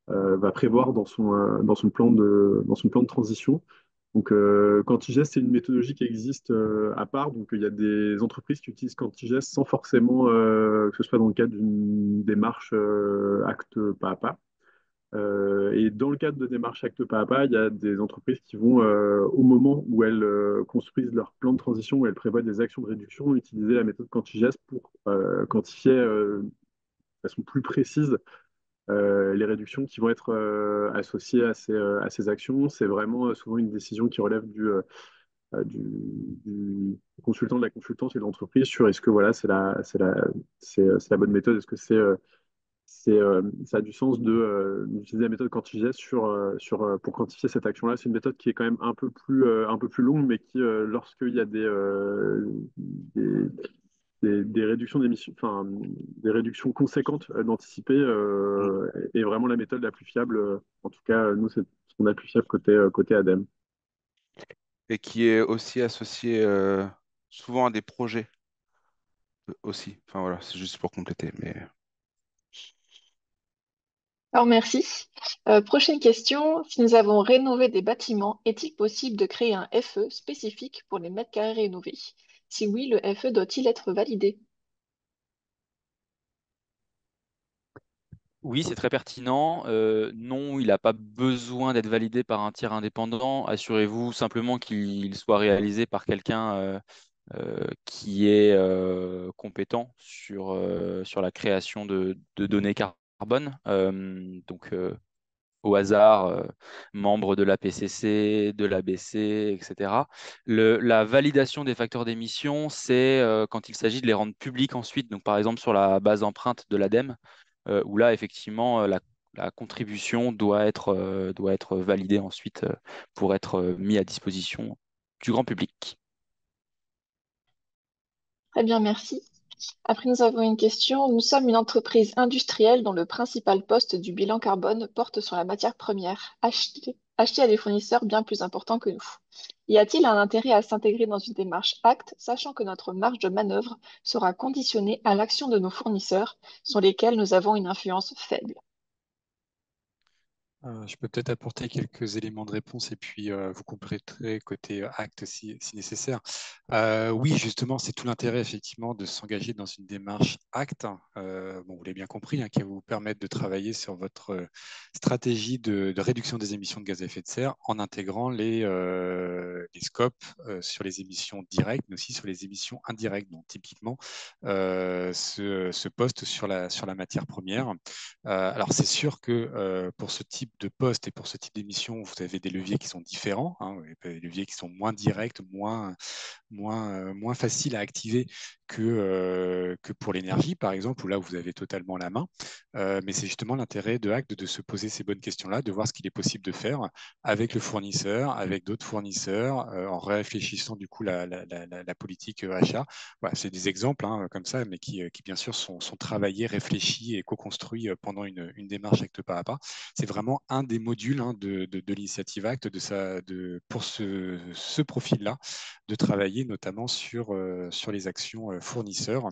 va prévoir dans son plan de transition. Donc, Quantigest, c'est une méthodologie qui existe à part. Donc, il y a des entreprises qui utilisent Quantigest sans forcément que ce soit dans le cadre d'une démarche acte pas à pas. Et dans le cadre de démarches acte pas à pas, il y a des entreprises qui vont, au moment où elles construisent leur plan de transition, où elles prévoient des actions de réduction, utiliser la méthode Quantigest pour quantifier de façon plus précise les réductions qui vont être associées à ces actions. C'est vraiment souvent une décision qui relève du consultant, de la consultante et de l'entreprise sur est-ce que voilà, c'est la bonne méthode, est-ce que ça a du sens d'utiliser la méthode Quantigest pour quantifier cette action-là. C'est une méthode qui est quand même un peu plus longue, mais qui, lorsqu'il y a des, des réductions d'émissions, enfin, des réductions conséquentes d'anticiper, Mm. est vraiment la méthode la plus fiable. En tout cas, nous, c'est ce qu'on a le plus fiable côté ADEME. Et qui est aussi associé souvent à des projets aussi. Enfin voilà, c'est juste pour compléter. Mais Alors merci. Prochaine question. Si nous avons rénové des bâtiments, est-il possible de créer un FE spécifique pour les mètres carrés rénovés? Si oui, le FE doit-il être validé? Oui, c'est très pertinent. Non, il n'a pas besoin d'être validé par un tiers indépendant. Assurez-vous simplement qu'il soit réalisé par quelqu'un qui est compétent sur la création de données carbone. Donc, au hasard, membre de la PCC, de l'ABC, etc. La validation des facteurs d'émission, c'est quand il s'agit de les rendre publics ensuite, donc par exemple sur la base empreinte de l'ADEME, où là, effectivement, la contribution doit être validée ensuite pour être mis à disposition du grand public. Très bien, merci. Après, nous avons une question. Nous sommes une entreprise industrielle dont le principal poste du bilan carbone porte sur la matière première, achetée à des fournisseurs bien plus importants que nous. Y a-t-il un intérêt à s'intégrer dans une démarche acte, sachant que notre marge de manœuvre sera conditionnée à l'action de nos fournisseurs, sur lesquels nous avons une influence faible? Je peux peut-être apporter quelques éléments de réponse et puis vous compléterez côté acte si nécessaire. Oui, justement, c'est tout l'intérêt effectivement de s'engager dans une démarche acte. Bon, vous l'avez bien compris, hein, qui va vous permettre de travailler sur votre stratégie de réduction des émissions de gaz à effet de serre en intégrant les scopes sur les émissions directes, mais aussi sur les émissions indirectes. Donc, typiquement, ce poste sur la matière première. Alors, c'est sûr que pour ce type de poste et pour ce type d'émission, vous avez des leviers qui sont différents, hein, vous avez des leviers qui sont moins directs, moins faciles à activer que pour l'énergie, par exemple, où là, vous avez totalement la main. Mais c'est justement l'intérêt de Acte de se poser ces bonnes questions-là, de voir ce qu'il est possible de faire avec le fournisseur, avec d'autres fournisseurs, en réfléchissant du coup la politique achat. Voilà, c'est des exemples hein, comme ça, mais qui bien sûr sont travaillés, réfléchis et co-construits pendant une démarche acte pas à pas. C'est vraiment un des modules hein, de l'initiative Acte pour ce profil-là, de travailler notamment sur les actions fournisseurs,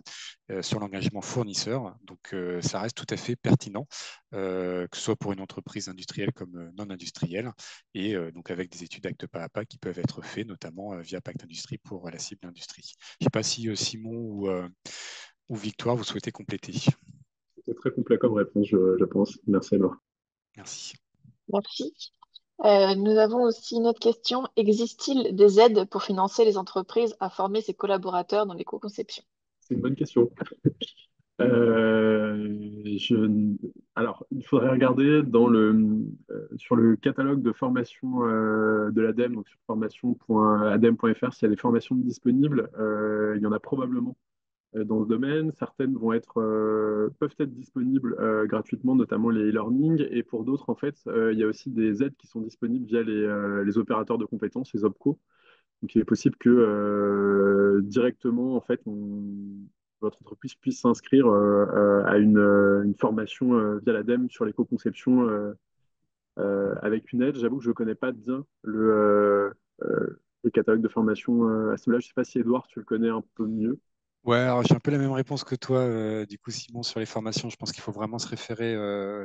sur l'engagement fournisseur. Donc, ça reste tout à fait pertinent, que ce soit pour une entreprise industrielle comme non industrielle, et donc avec des études acte pas à pas qui peuvent être faites, notamment via Pacte Industrie pour la cible industrie. Je ne sais pas si Simon ou Victoire, vous souhaitez compléter. C'est très complet comme réponse, je pense. Merci, Laure. Merci. Merci. Nous avons aussi une autre question. Existe-t-il des aides pour financer les entreprises à former ses collaborateurs dans l'éco-conception? C'est une bonne question. Alors, il faudrait regarder sur le catalogue de formation de l'ADEME, donc sur formation.adem.fr, s'il y a des formations disponibles. Il y en a probablement dans ce domaine. Certaines peuvent être disponibles gratuitement, notamment les e-learning. Et pour d'autres, en fait, il y a aussi des aides qui sont disponibles via les opérateurs de compétences, les OPCO. Donc, il est possible que directement, en fait, votre entreprise puisse s'inscrire à une formation via l'ADEME sur l'éco-conception avec une aide. J'avoue que je ne connais pas bien le catalogue de formation à ce niveau-là. Je ne sais pas si Edouard, tu le connais un peu mieux. Ouais, alors j'ai un peu la même réponse que toi, du coup, Simon, sur les formations. Je pense qu'il faut vraiment se référer,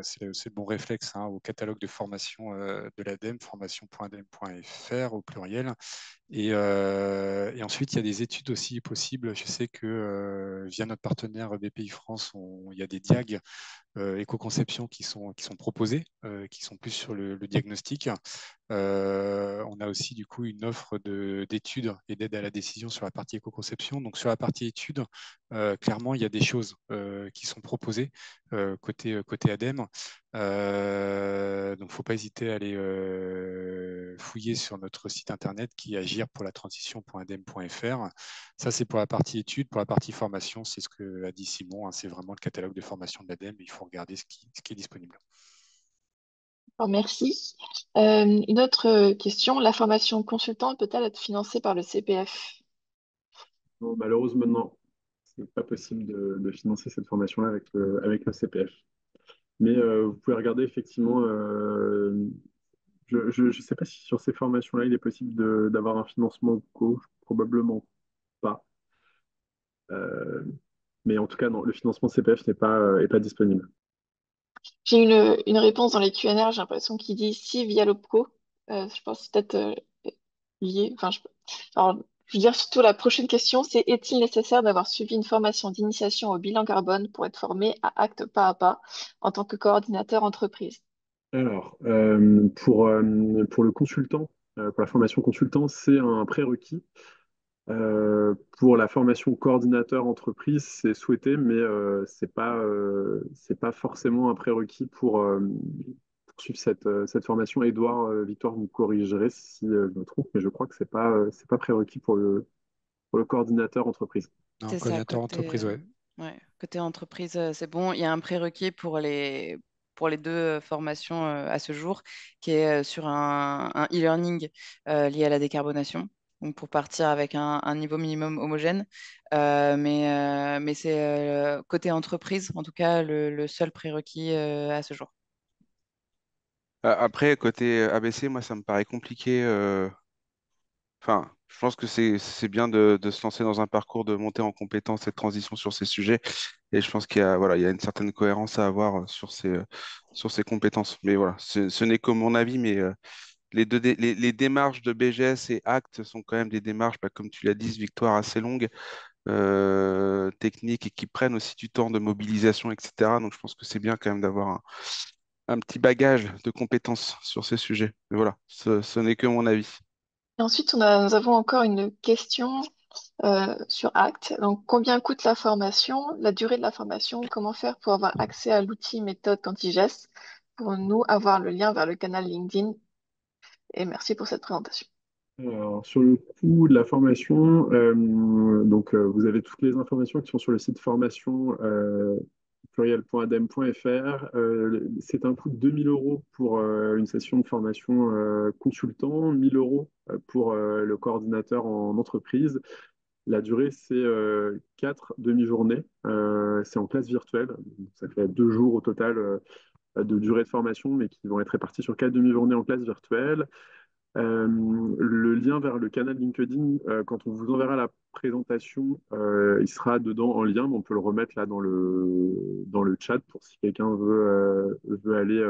c'est le bon réflexe, hein, au catalogue de formation de l'ADEME, formation.adem.fr au pluriel. Et ensuite, il y a des études aussi possibles. Je sais que via notre partenaire BPI France, il y a des diag éco-conception qui sont proposés, qui sont plus sur le diagnostic. On a aussi du coup une offre d'études et d'aide à la décision sur la partie éco-conception. Donc sur la partie études, clairement, il y a des choses qui sont proposées côté ADEME. Donc il ne faut pas hésiter à aller fouiller sur notre site internet qui est agir-pour-la-transition.adem.fr. Ça, c'est pour la partie études. Pour la partie formation, c'est ce que a dit Simon, hein, c'est vraiment le catalogue de formation de l'ADEME. Il faut regarder ce qui est disponible. Alors, merci. Une autre question. La formation consultant peut-elle être financée par le CPF? Non, malheureusement, non. C'est pas possible de financer cette formation-là avec le CPF. Mais vous pouvez regarder effectivement. Je ne sais pas si sur ces formations-là, il est possible d'avoir un financement co, probablement pas. Euh, mais en tout cas, non, le financement CPF est pas disponible. J'ai une réponse dans les QNR, j'ai l'impression qu'il dit si via l'OPCO. Je pense que c'est peut-être lié. Enfin, alors, je veux dire surtout la prochaine question, c'est est-il nécessaire d'avoir suivi une formation d'initiation au bilan carbone pour être formé à acte pas à pas en tant que coordinateur entreprise? Alors, pour le consultant, pour la formation consultant, c'est un prérequis. Pour la formation coordinateur entreprise, c'est souhaité, mais c'est pas forcément un prérequis pour suivre cette formation. Édouard, Victoire, vous me corrigerez si je me trompe, mais je crois que c'est pas prérequis pour le coordinateur entreprise. Non, C'est ça, coordinateur entreprise, ouais. ouais, côté entreprise, c'est bon. Il y a un prérequis pour les deux formations à ce jour, qui est sur un e-learning lié à la décarbonation. Donc pour partir avec un niveau minimum homogène. Mais c'est côté entreprise, en tout cas, le seul prérequis à ce jour. Après, côté ABC, moi, ça me paraît compliqué enfin, je pense que c'est bien de se lancer dans un parcours de montée en compétence et de transition sur ces sujets. Et je pense qu'il y a, voilà, il y a une certaine cohérence à avoir sur ces compétences. Mais voilà, ce n'est que mon avis, mais les démarches de BGS et Act sont quand même des démarches, bah, comme tu l'as dit, Victoire, assez longues, techniques et qui prennent aussi du temps de mobilisation, etc. Donc je pense que c'est bien quand même d'avoir un petit bagage de compétences sur ces sujets. Mais voilà, ce n'est que mon avis. Et ensuite, nous avons encore une question sur Act. Donc, combien coûte la formation, la durée de la formation, comment faire pour avoir accès à l'outil méthode Cantigest, pour nous avoir le lien vers le canal LinkedIn. Et merci pour cette présentation. Alors, sur le coût de la formation, vous avez toutes les informations qui sont sur le site formation pluriel.adem.fr. C'est un coût de 2 000 euros pour une session de formation consultant, 1 000 euros pour le coordinateur en entreprise. La durée, c'est 4 demi-journées. C'est en classe virtuelle. Ça fait 2 jours au total de durée de formation, mais qui vont être répartis sur 4 demi-journées en classe virtuelle. Le lien vers le canal LinkedIn, quand on vous enverra la présentation, il sera dedans en lien, mais on peut le remettre là dans le chat pour si quelqu'un veut aller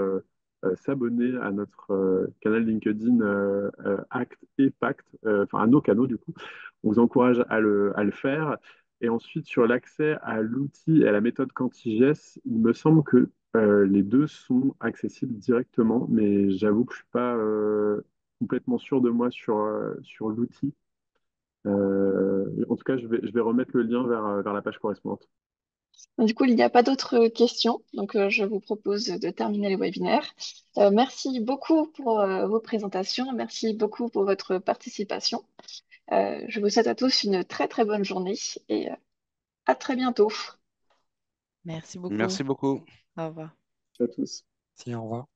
s'abonner à notre canal LinkedIn Act et Pact, enfin à nos canaux du coup. On vous encourage à le faire. Et ensuite, sur l'accès à l'outil et à la méthode Cantigès, il me semble que les deux sont accessibles directement, mais j'avoue que je ne suis pas complètement sûr de moi sur l'outil. En tout cas, je vais remettre le lien vers la page correspondante. Du coup, il n'y a pas d'autres questions, donc je vous propose de terminer le webinaire. Merci beaucoup pour vos présentations, merci beaucoup pour votre participation. Je vous souhaite à tous une très très bonne journée et à très bientôt. Merci beaucoup. Merci beaucoup. Au revoir. À tous. Si, au revoir.